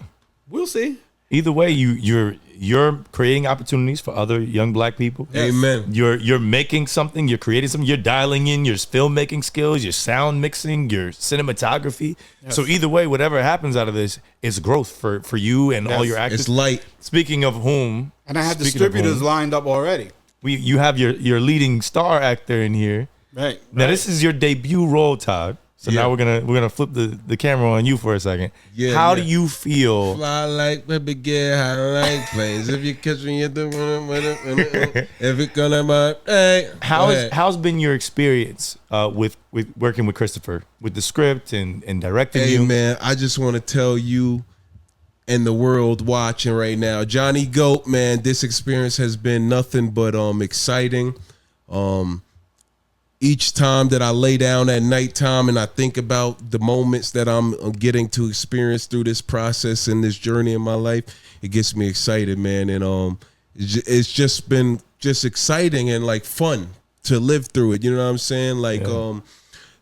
We'll see. Either way, you're creating opportunities for other young black people. Yes. Amen. You're making something. You're creating something. You're dialing in your filmmaking skills, your sound mixing, your cinematography. Yes. So either way, whatever happens out of this is growth for you and all your actors. It's light. Speaking of whom, and I have distributors lined up already. You have your leading star actor in here. Right. Now this is your debut role, Todd. So now we're gonna flip the camera on you for a second. Yeah. How do you feel? Fly like baby girl, high like planes. If you catch me at the if it gonna hey. How's been your experience with working with Christopher with the script and directing you? Hey man, I just want to tell you and the world watching right now, Johnny Goat, man, this experience has been nothing but exciting. Each time that I lay down at nighttime and I think about the moments that I'm getting to experience through this process and this journey in my life, it gets me excited, man. And it's just been exciting and like fun to live through it. You know what I'm saying? Like,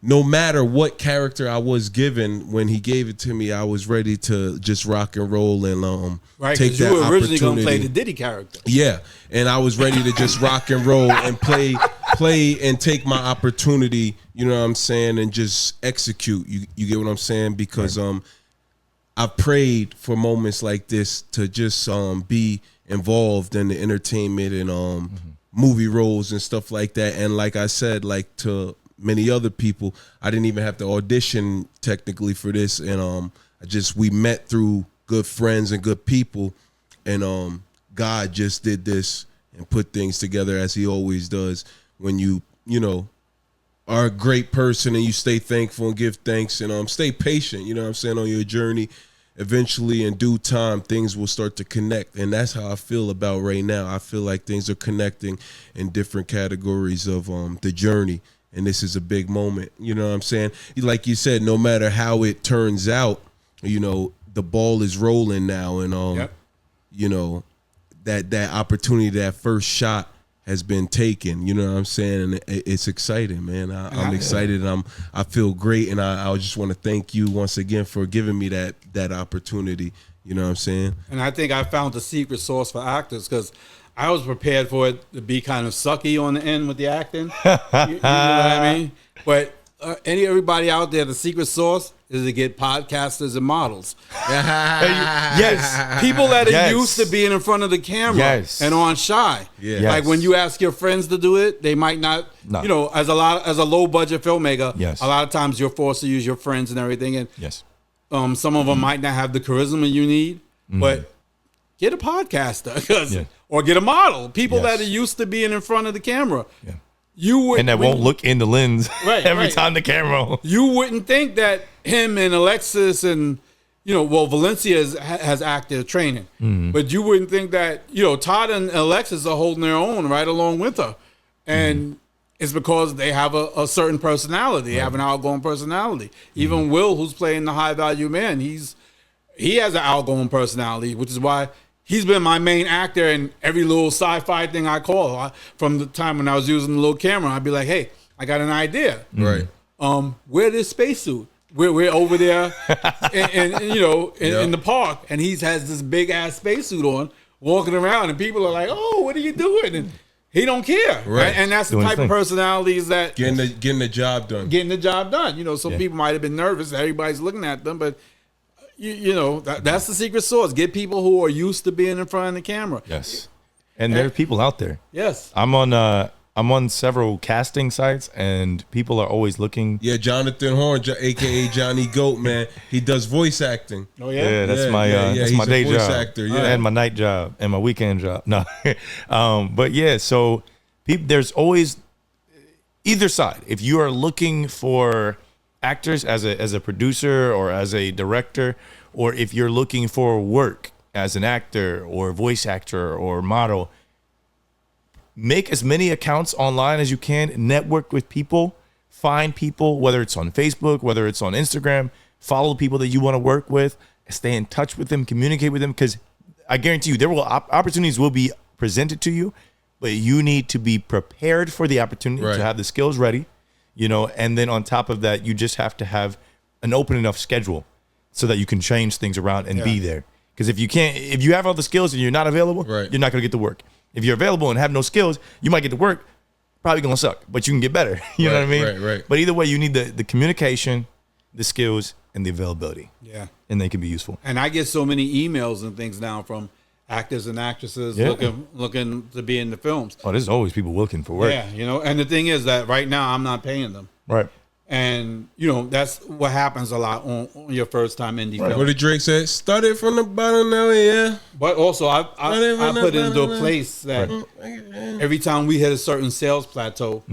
no matter what character I was given, when he gave it to me, I was ready to just rock and roll and right, take that you were originally opportunity. going to play the Diddy character. Yeah, and I was ready to just rock and roll and play and take my opportunity, you know what I'm saying, and just execute. You get what I'm saying? Because I've prayed for moments like this to just be involved in the entertainment and movie roles and stuff like that. And like I said, like to many other people, I didn't even have to audition technically for this, and we met through good friends and good people, and God just did this and put things together as he always does. When you are a great person and you stay thankful and give thanks and stay patient, you know what I'm saying, on your journey, eventually in due time things will start to connect. And that's how I feel about right now. I feel like things are connecting in different categories of the journey. And this is a big moment, you know what I'm saying? Like you said, no matter how it turns out, the ball is rolling now, and that opportunity, that first shot has been taken. You know what I'm saying? And it's exciting, man. I'm excited. I feel great, and I just want to thank you once again for giving me that opportunity. You know what I'm saying? And I think I found the secret sauce for actors, because I was prepared for it to be kind of sucky on the end with the acting. You know what I mean? But everybody out there, the secret sauce is to get podcasters and models. Yes. People that are used to being in front of the camera and on shy. Yeah. Yes. Like when you ask your friends to do it, they might not, as a low budget filmmaker, a lot of times you're forced to use your friends and everything. And some of them might not have the charisma you need, but get a podcaster or get a model. People that are used to being in front of the camera. Yeah. And that won't look in the lens every time the camera. You wouldn't think that him and Alexis and, Valencia has active training. But you wouldn't think that, Todd and Alexis are holding their own right along with her. And it's because they have a certain personality. They have an outgoing personality. Even Will, who's playing the high value man, he has an outgoing personality, which is why he's been my main actor in every little sci-fi thing I call. From the time when I was using the little camera, I'd be like, hey, I got an idea. Right. Wear this spacesuit. We're over there in the park, and he has this big-ass spacesuit on, walking around, and people are like, oh, what are you doing? And he don't care. Right. And that's the type of personalities that... Getting the job done. Getting the job done. Some people might have been nervous. Everybody's looking at them, but... that's the secret sauce. Get people who are used to being in front of the camera. Yes, and there are people out there. Yes, I'm on several casting sites, and people are always looking. Yeah, Jonathan Horn, aka Johnny Goat, man, he does voice acting. Oh yeah, that's my that's my day job, actor, and my night job, and my weekend job. No, but yeah, so there's always either side. If you are looking for actors as a producer or as a director, or if you're looking for work as an actor or voice actor or model, make as many accounts online as you can, network with people, find people, whether it's on Facebook, whether it's on Instagram, follow people that you want to work with, stay in touch with them, communicate with them, because I guarantee you there will opportunities will be presented to you, but you need to be prepared for the opportunity to have the skills ready, and then on top of that, you just have to have an open enough schedule so that you can change things around and be there. Because if you have all the skills and you're not available, you're not going to get to work. If you're available and have no skills, you might get to work, probably going to suck, but you can get better. You know what I mean? Right. But either way, you need the communication, the skills, and the availability. Yeah. And they can be useful. And I get so many emails and things now from actors and actresses looking to be in the films. Oh, there's always people looking for work. Yeah, and the thing is that right now I'm not paying them. Right. And, that's what happens a lot on your first time indie film. What did Drake say? Started from the bottom now, yeah. But also, I put it into a place that every time we hit a certain sales plateau,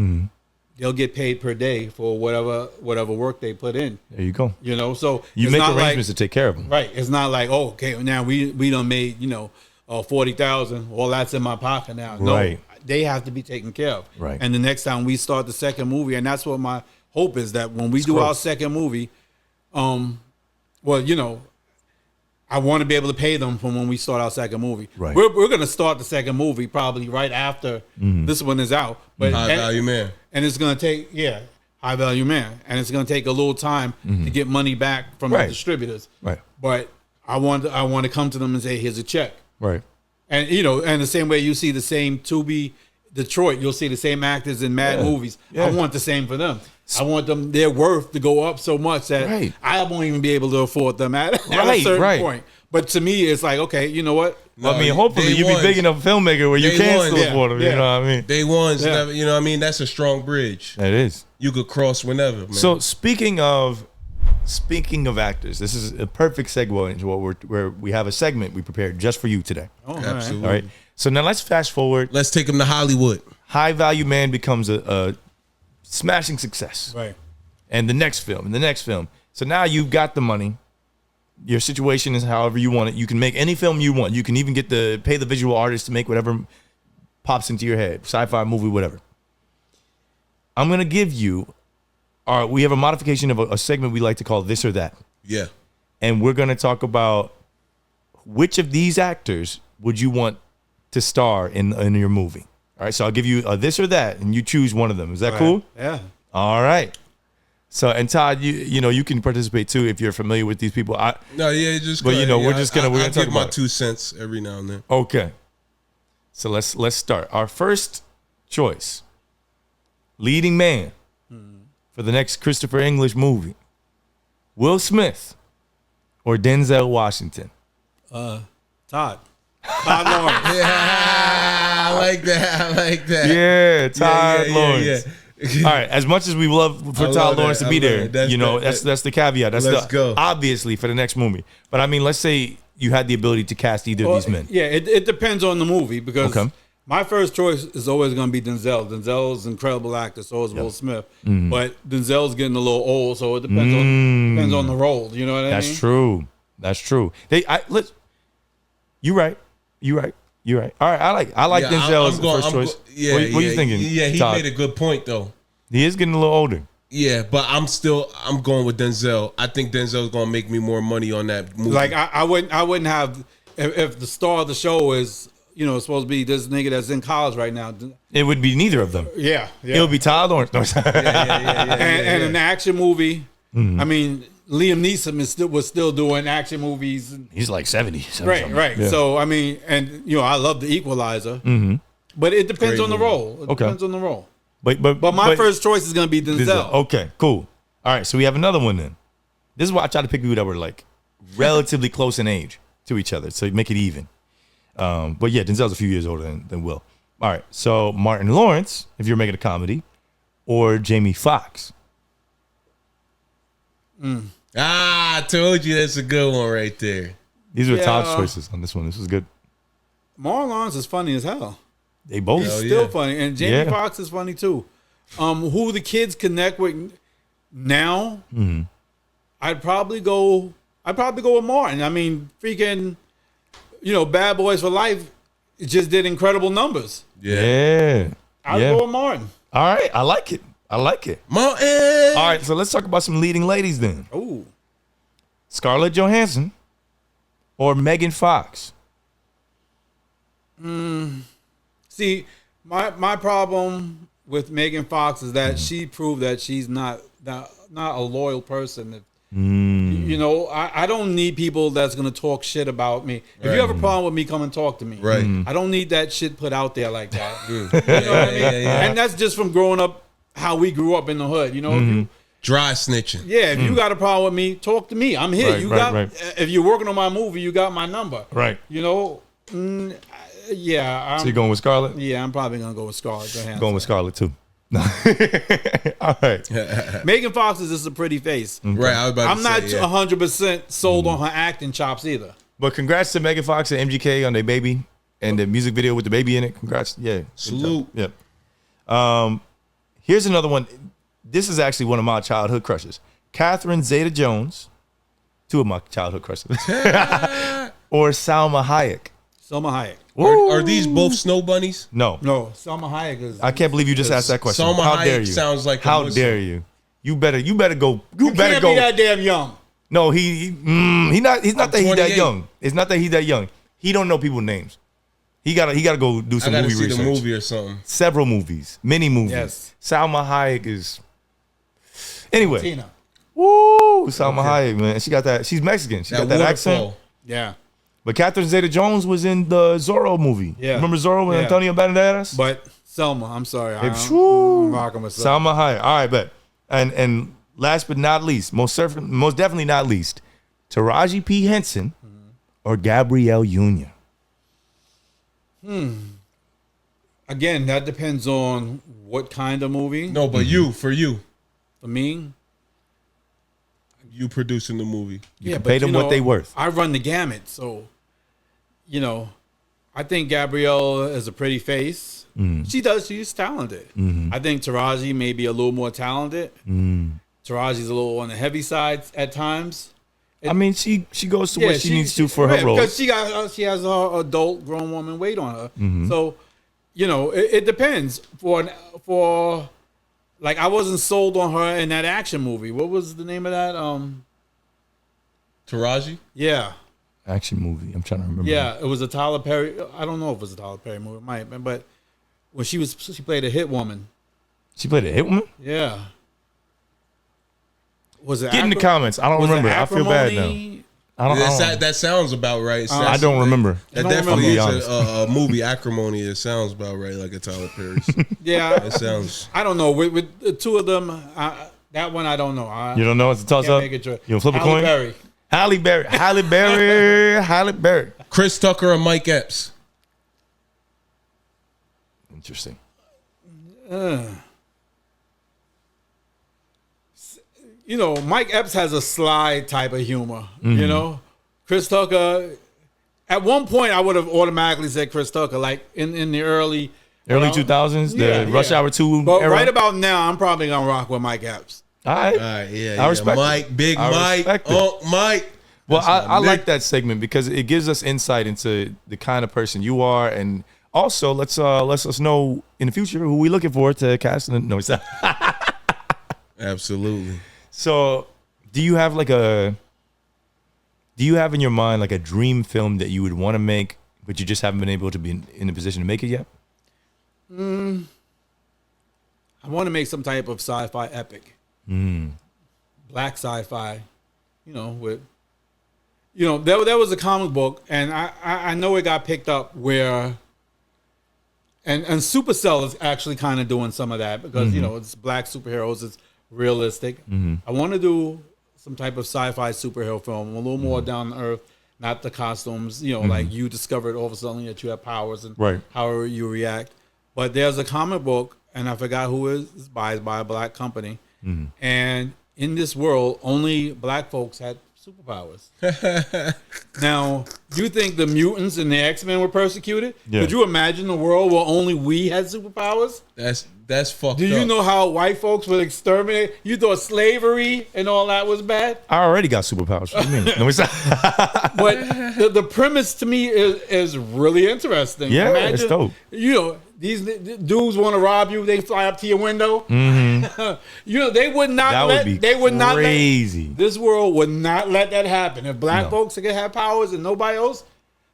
they'll get paid per day for whatever work they put in. There you go. So you make arrangements to take care of them. Right. It's not like, oh, okay, now we done made, $40,000. Well, that's in my pocket now. No, they have to be taken care of. Right. And the next time we start the second movie, and that's what my hope is, that when we do our second movie, I want to be able to pay them from when we start our second movie. Right. We're going to start the second movie probably right after this one is out. But High value man. And it's going to take, high value man. And it's going to take a little time to get money back from the distributors. Right. But I want to come to them and say, here's a check. Right. And, and the same way you see the same Tubi, Detroit, you'll see the same actors in mad movies. Yeah. I want the same for them. I want their worth to go up so much that I won't even be able to afford them at a certain point. But to me, it's like, okay, you know what? No, hopefully you'll be big enough a filmmaker where you can still afford them. You know what I mean? Day one's never, you know what I mean? That's a strong bridge. It is. You could cross whenever, man. So speaking of actors, this is a perfect segue into where we have a segment we prepared just for you today. Oh, absolutely. All right. So now let's fast forward. Let's take them to Hollywood. High Value Man becomes a smashing success. Right. And the next film. So now you've got the money. Your situation is however you want it. You can make any film you want. You can even pay the visual artist to make whatever pops into your head. Sci-fi movie, whatever. I'm going to give you we have a modification of a segment we like to call This or That. Yeah. And we're going to talk about which of these actors would you want to star in your movie. All right, so I'll give you a this or that, and you choose one of them. Is that cool? Yeah. All right. So, and Todd, you can participate too if you're familiar with these people. We're just we're gonna I talk give about my it. 2 cents every now and then. Okay. So let's start. Our first choice, leading man for the next Christopher English movie, Will Smith or Denzel Washington. Todd Lawrence. Yeah, I like that. Yeah, Todd Lawrence. Yeah. All right, as much as we love for Todd Lawrence to be there, that's the caveat. Let's go. Obviously for the next movie. But I mean, let's say you had the ability to cast either of these men. Yeah, it depends on the movie because my first choice is always going to be Denzel. Denzel's an incredible actor, so is Will Smith. But Denzel's getting a little old, so it depends on the role. You know what I mean? That's true. You're right. All right, I like Denzel's first choice. What are you thinking? Yeah, he Todd? made a good point though. He is getting a little older. Yeah, but I'm going with Denzel. I think Denzel's gonna make me more money on that movie. Like I wouldn't have if the star of the show is supposed to be this nigga that's in college right now. It would be neither of them. Yeah. It would be Todd Lawrence. No, and an action movie. I mean, Liam Neeson was still doing action movies. He's like 70. Right. Yeah. So I mean, and I love The Equalizer. But it depends on the role. It depends on the role. But my first choice is going to be Denzel. Okay, cool. All right, so we have another one then. This is why I try to pick people that were like relatively close in age to each other, so you make it even. But yeah, Denzel's a few years older than Will. All right, so Martin Lawrence, if you're making a comedy, or Jamie Foxx. I told you that's a good one right there. These were Todd's choices on this one. This was good. Martin Lawrence is funny as hell. They both. He's still funny. And Jamie Foxx is funny too. Who the kids connect with now, I'd probably go with Martin. I mean, freaking Bad Boys for Life just did incredible numbers. Yeah. I'd go with Martin. All right. I like it. Martin. All right. So let's talk about some leading ladies then. Ooh. Scarlett Johansson or Megan Fox? See, my problem with Megan Fox is that she proved that she's not a loyal person. I don't need people that's going to talk shit about me. If you have a problem with me, come and talk to me. Right. I don't need that shit put out there like that. You know what I mean? And that's just from growing up, how we grew up in the hood. If you, Dry snitching. if you got a problem with me, talk to me. I'm here. Right. If you're working on my movie, you got my number. Right. So you're going with Scarlett? Yeah, I'm probably gonna go with Scarlett Johansson. Going with Scarlett too. All right. Megan Fox is just a pretty face. Right. I was about I'm to not say, yeah. 100% sold on her acting chops either. But congrats to Megan Fox and MGK on their baby and the music video with the baby in it. Congrats. Yeah. Salute. Yep. Here's another one. This is actually one of my childhood crushes. Catherine Zeta-Jones. Two of my childhood crushes. Or Salma Hayek. Selma Hayek. Are these both snow bunnies? No. No, Selma Hayek is. I can't believe you just asked that question. Salma How Hayek dare you? sounds like a How Muslim. dare you? You better go. You You better can't go. be that damn young. No, he's not that he's that 28. young. It's not that he's that young. He don't know people's names. He gotta go do I some gotta movie see research. the movie or something. Several movies, many movies. Yes. Salma Hayek is. Anyway, Tina. woo, Salma Hayek, man. She got that. She's Mexican. She got that accent. waterfall. Yeah. But Catherine Zeta-Jones was in the Zorro movie. Yeah. Remember Zorro with Yeah. Antonio Banderas? But Selma, I'm sorry. I'm Woo. rocking with Selma. Salma Hayek. All right, but and last but not least, most definitely not least, Taraji P. Henson or Gabrielle Union. Again, that depends on what kind of movie. No, but for you For me, producing the movie. You can pay them what they worth. I run the gamut, so I think Gabrielle is a pretty face. She's talented. I think Taraji may be a little more talented. Taraji's a little on the heavy side at times. I mean, she goes to what she needs to for her role. because she has her adult grown woman weight on her. So it depends for. Like, I wasn't sold on her in that action movie. What was the name of that? Taraji? Yeah. Action movie. I'm trying to remember. Yeah, it was a Tyler Perry. I don't know if it was a Tyler Perry movie. It might have been. But when she played a hit woman. She played a hit woman? Yeah. Was it Get in the comments. I don't remember. I feel bad now. That sounds about right. I don't remember. That I don't definitely remember. is a movie, Acrimony. It sounds about right, like a Tyler Perry's. Yeah. It sounds. I don't know. With the two of them, that one I don't know. You don't know? It's a toss Can't up? make it true. You'll flip a Halle coin? Berry. Halle Berry. Chris Tucker or Mike Epps? Interesting. Mike Epps has a sly type of humor. Chris Tucker. At one point, I would have automatically said Chris Tucker, like in the early 2000s, the Rush Hour 2 But era. right about now, I'm probably gonna rock with Mike Epps. All right. Yeah. I respect Mike, it. Big I Mike, respect it. Unc Mike. Well, That's my I like nigga. that segment because it gives us insight into the kind of person you are, and also lets us know in the future who we looking for to cast. No, it's not. Absolutely. So, do you have in your mind like a dream film that you would want to make, but you just haven't been able to be in a position to make it yet? I want to make some type of sci-fi epic, black sci-fi. There was a comic book, and I know it got picked up where, and Supercell is actually kind of doing some of that because it's black superheroes, it's realistic. I want to do some type of sci-fi superhero film, a little more down to earth, not the costumes. Like you discovered all of a sudden that you have powers and Right. how you react. But there's a comic book, and I forgot who it is by a black company, and in this world, only black folks had superpowers. Now, you think the mutants and the X-Men were persecuted? Yeah. Could you imagine a world where only we had superpowers? That's fucked Do up. you know how white folks would exterminate? You thought slavery and all that was bad? I already got superpowers. What do you mean? No, it's not. But the premise to me is really interesting. Yeah, it's dope. You know, these dudes want to rob you. They fly up to your window. You know, they would not That let. would be They would not. crazy. This world would not let that happen. If black No. folks could have powers and nobody else.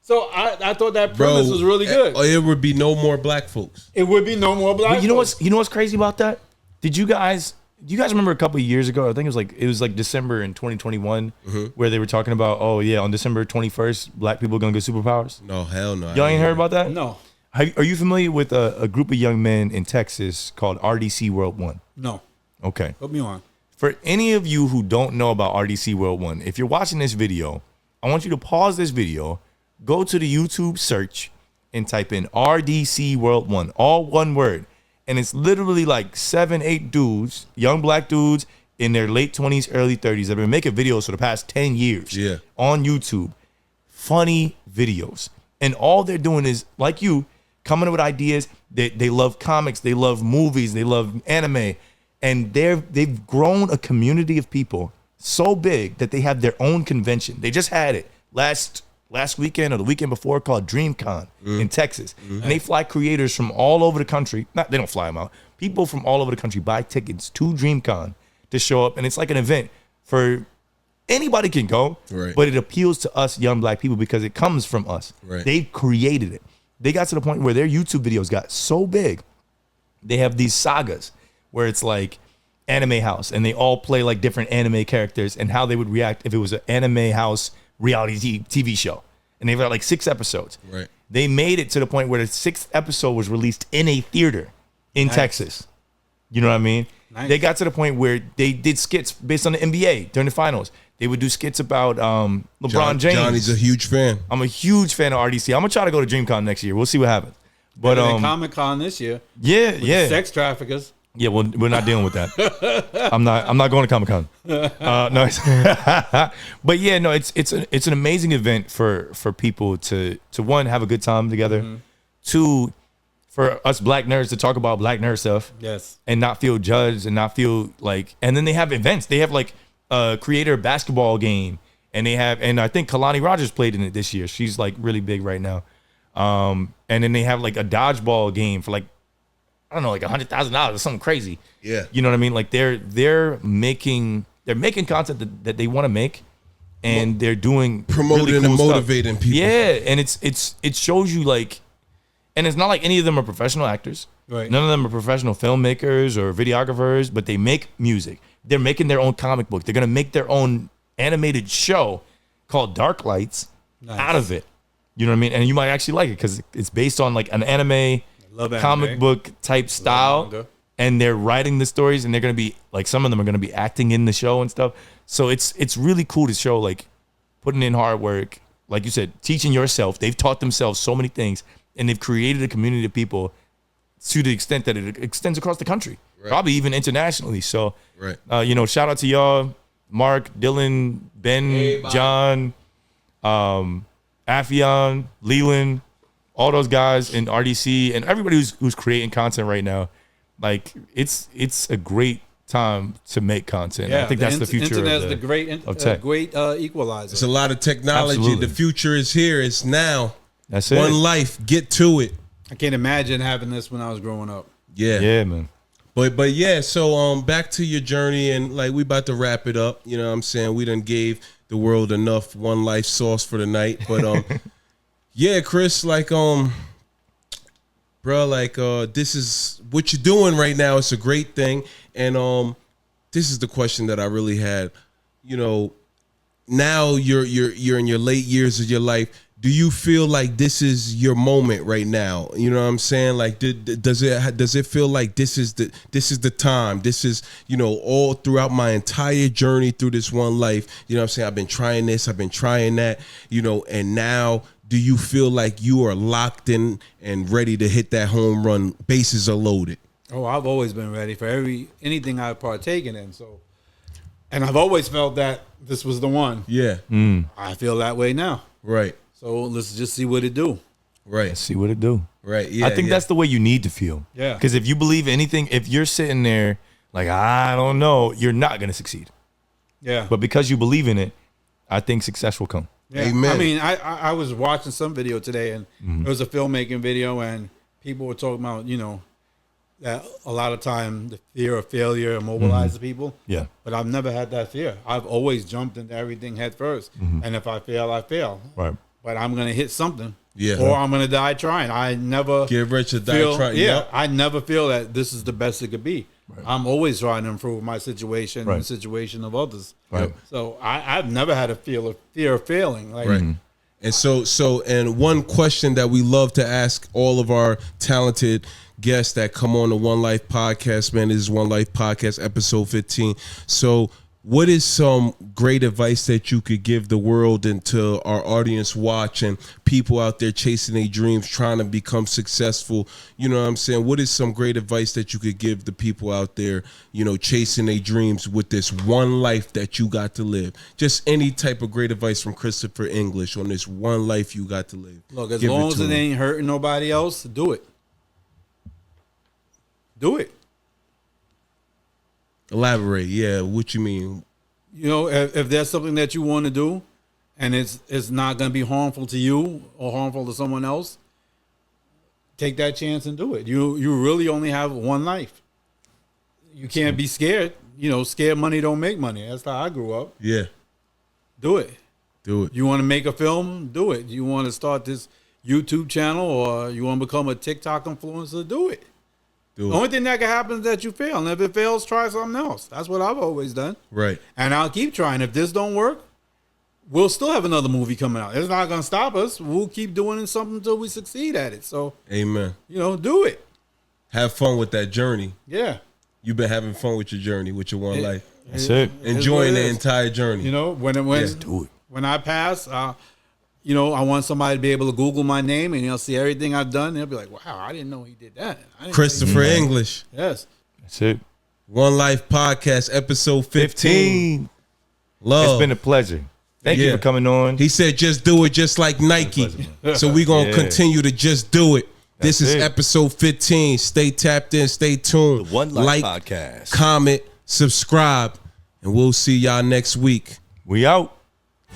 So I thought that premise was really good. It would be no more black folks. It would be no more black. But you know folks. what's crazy about that? Do you guys remember a couple of years ago? I think it was like December in 2021 where they were talking about, oh yeah, on December 21st, black people gonna get superpowers. No, hell no. Y'all ain't heard about that? No, Are you familiar with a group of young men in Texas called RDC World One? no. Okay. Put me on. For any of you who don't know about RDC World One, if you're watching this video, I want you to pause this video, go to the YouTube search, and type in RDC World One, all one word. And it's literally like 7, 8 dudes, young black dudes in their late 20s, early 30s. They've been making videos for the past 10 years on YouTube. Funny videos. And all they're doing is, like you, coming up with ideas. They love comics. They love movies. They love anime. And they've grown a community of people so big that they have their own convention. They just had it last weekend or the weekend before called DreamCon in Texas. And they fly creators from all over the country. They don't fly them out. People from all over the country buy tickets to DreamCon to show up. And it's like an event for anybody can go, but it appeals to us young black people because it comes from us. They created it. They got to the point where their YouTube videos got so big. They have these sagas where it's like Anime House and they all play like different anime characters and how they would react if it was an Anime House reality TV show. And they've got like 6 episodes. They made it to the point where the 6th episode was released in a theater in Texas. You know what I mean? They got to the point where they did skits based on the NBA during the finals. They would do skits about LeBron James. Johnny's a huge fan. I'm a huge fan of RDC. I'm gonna try to go to DreamCon next year. We'll see what happens. But Comic-Con this year. Yeah. Sex traffickers. Yeah, well, we're not dealing with that. I'm not going to Comic-Con. No, but yeah, no, it's an amazing event for people to one, have a good time together. 2, for us black nerds to talk about black nerd stuff. Yes. And not feel judged and not feel like, and then they have events. They have like a creator basketball game, and I think Kalani Rogers played in it this year. She's like really big right now. And then they have like a dodgeball game for like, I don't know, like $100,000 or something crazy. Yeah. You know what I mean? Like they're making content that they want to make, and they're doing promoting really cool and stuff. motivating people. Yeah, and it shows you like, and it's not like any of them are professional actors. Right. None of them are professional filmmakers or videographers, but they make music. They're making their own comic book. They're gonna make their own animated show called Dark Lights out of it. You know what I mean? And you might actually like it because it's based on like an anime comic book type style, and they're writing the stories, and they're gonna be like, some of them are gonna be acting in the show and stuff. So it's really cool to show like putting in hard work, like you said, teaching yourself. They've taught themselves so many things, and they've created a community of people to the extent that it extends across the country, probably even internationally. So, shout out to y'all, Mark, Dylan, Ben, John, Affion, Leland, all those guys in RDC, and everybody who's creating content right now. Like it's a great time to make content. Yeah, I think that's the future Internet's of the great equalizer. It's a lot of technology. Absolutely. The future is here. It's now. That's it. One life. Get to it. I can't imagine having this when I was growing up. Yeah, man. But yeah, so back to your journey, and like we about to wrap it up. You know what I'm saying? We done gave the world enough One Life sauce for the night. But yeah, Chris, like bro, like this is what you're doing right now. It's a great thing. And this is the question that I really had. You know, now you're in your late years of your life. Do you feel like this is your moment right now? You know what I'm saying? Like, does it feel like this is the time? This is, you know, all throughout my entire journey through this one life. You know what I'm saying? I've been trying this, I've been trying that, you know, and now do you feel like you are locked in and ready to hit that home run? Bases are loaded. Oh, I've always been ready for anything I've partaken in. So And I've always felt that this was the one. Yeah. I feel that way now. Right. So let's just see what it do. Right. Let's see what it do. Right. Yeah. I think that's the way you need to feel. Yeah. Because if you believe anything, if you're sitting there like, I don't know, you're not going to succeed. Yeah. But because you believe in it, I think success will come. Yeah. Amen. I mean, I was watching some video today, and it was a filmmaking video, and people were talking about, that a lot of time the fear of failure immobilizes people. Yeah. But I've never had that fear. I've always jumped into everything head first. And if I fail, I fail. Right. But I'm going to hit something. Yeah. Or I'm going to die trying. I never Get rich or die feel, trying. Yeah, Yep. I never feel that this is the best it could be. Right. I'm always trying to improve my situation Right. and the situation of others. Right. So I've never had a fear of failing. Like, Right. And one question that we love to ask all of our talented guests that come on the One Life podcast, man, this is One Life podcast episode 15. So what is some great advice that you could give the world and to our audience watching, people out there chasing their dreams, trying to become successful? You know what I'm saying? What is some great advice that you could give the people out there, chasing their dreams with this one life that you got to live? Just any type of great advice from Christopher English on this one life you got to live. look, as Give long to as it him. ain't hurting nobody else, do it. Do it. Elaborate. Yeah, what you mean? If there's something that you want to do and it's not going to be harmful to you or harmful to someone else, take that chance and do it. You really only have one life. You can't be scared. Scared money don't make money. That's how I grew up. Yeah, Do it. do it. You want to make a film? Do it. You want to start this YouTube channel or you want to become a TikTok influencer? Do it. Do The only thing that can happen is that you fail. And if it fails, try something else. That's what I've always done. Right. And I'll keep trying. If this don't work, we'll still have another movie coming out. It's not going to stop us. We'll keep doing something until we succeed at it. So, Amen. do it. Have fun with that journey. Yeah. You've been having fun with your journey, with your one life. That's it. Enjoying what it the is. entire journey. When I pass, I want somebody to be able to Google my name and they'll see everything I've done. They'll be like, wow, I didn't know he did that. I didn't know Christopher he did that. English, Yes. That's it. One Life Podcast, episode 15. 15. Love. It's been a pleasure. Thank you Yeah. for coming on. He said, just do it just like Nike. So we're going to Yeah. continue to just do it. This That's is it. episode 15. Stay tapped in. Stay tuned. The One Life like, Podcast. comment, subscribe, and we'll see y'all next week. We out.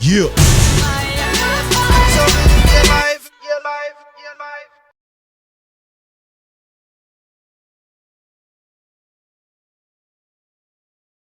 Yeah.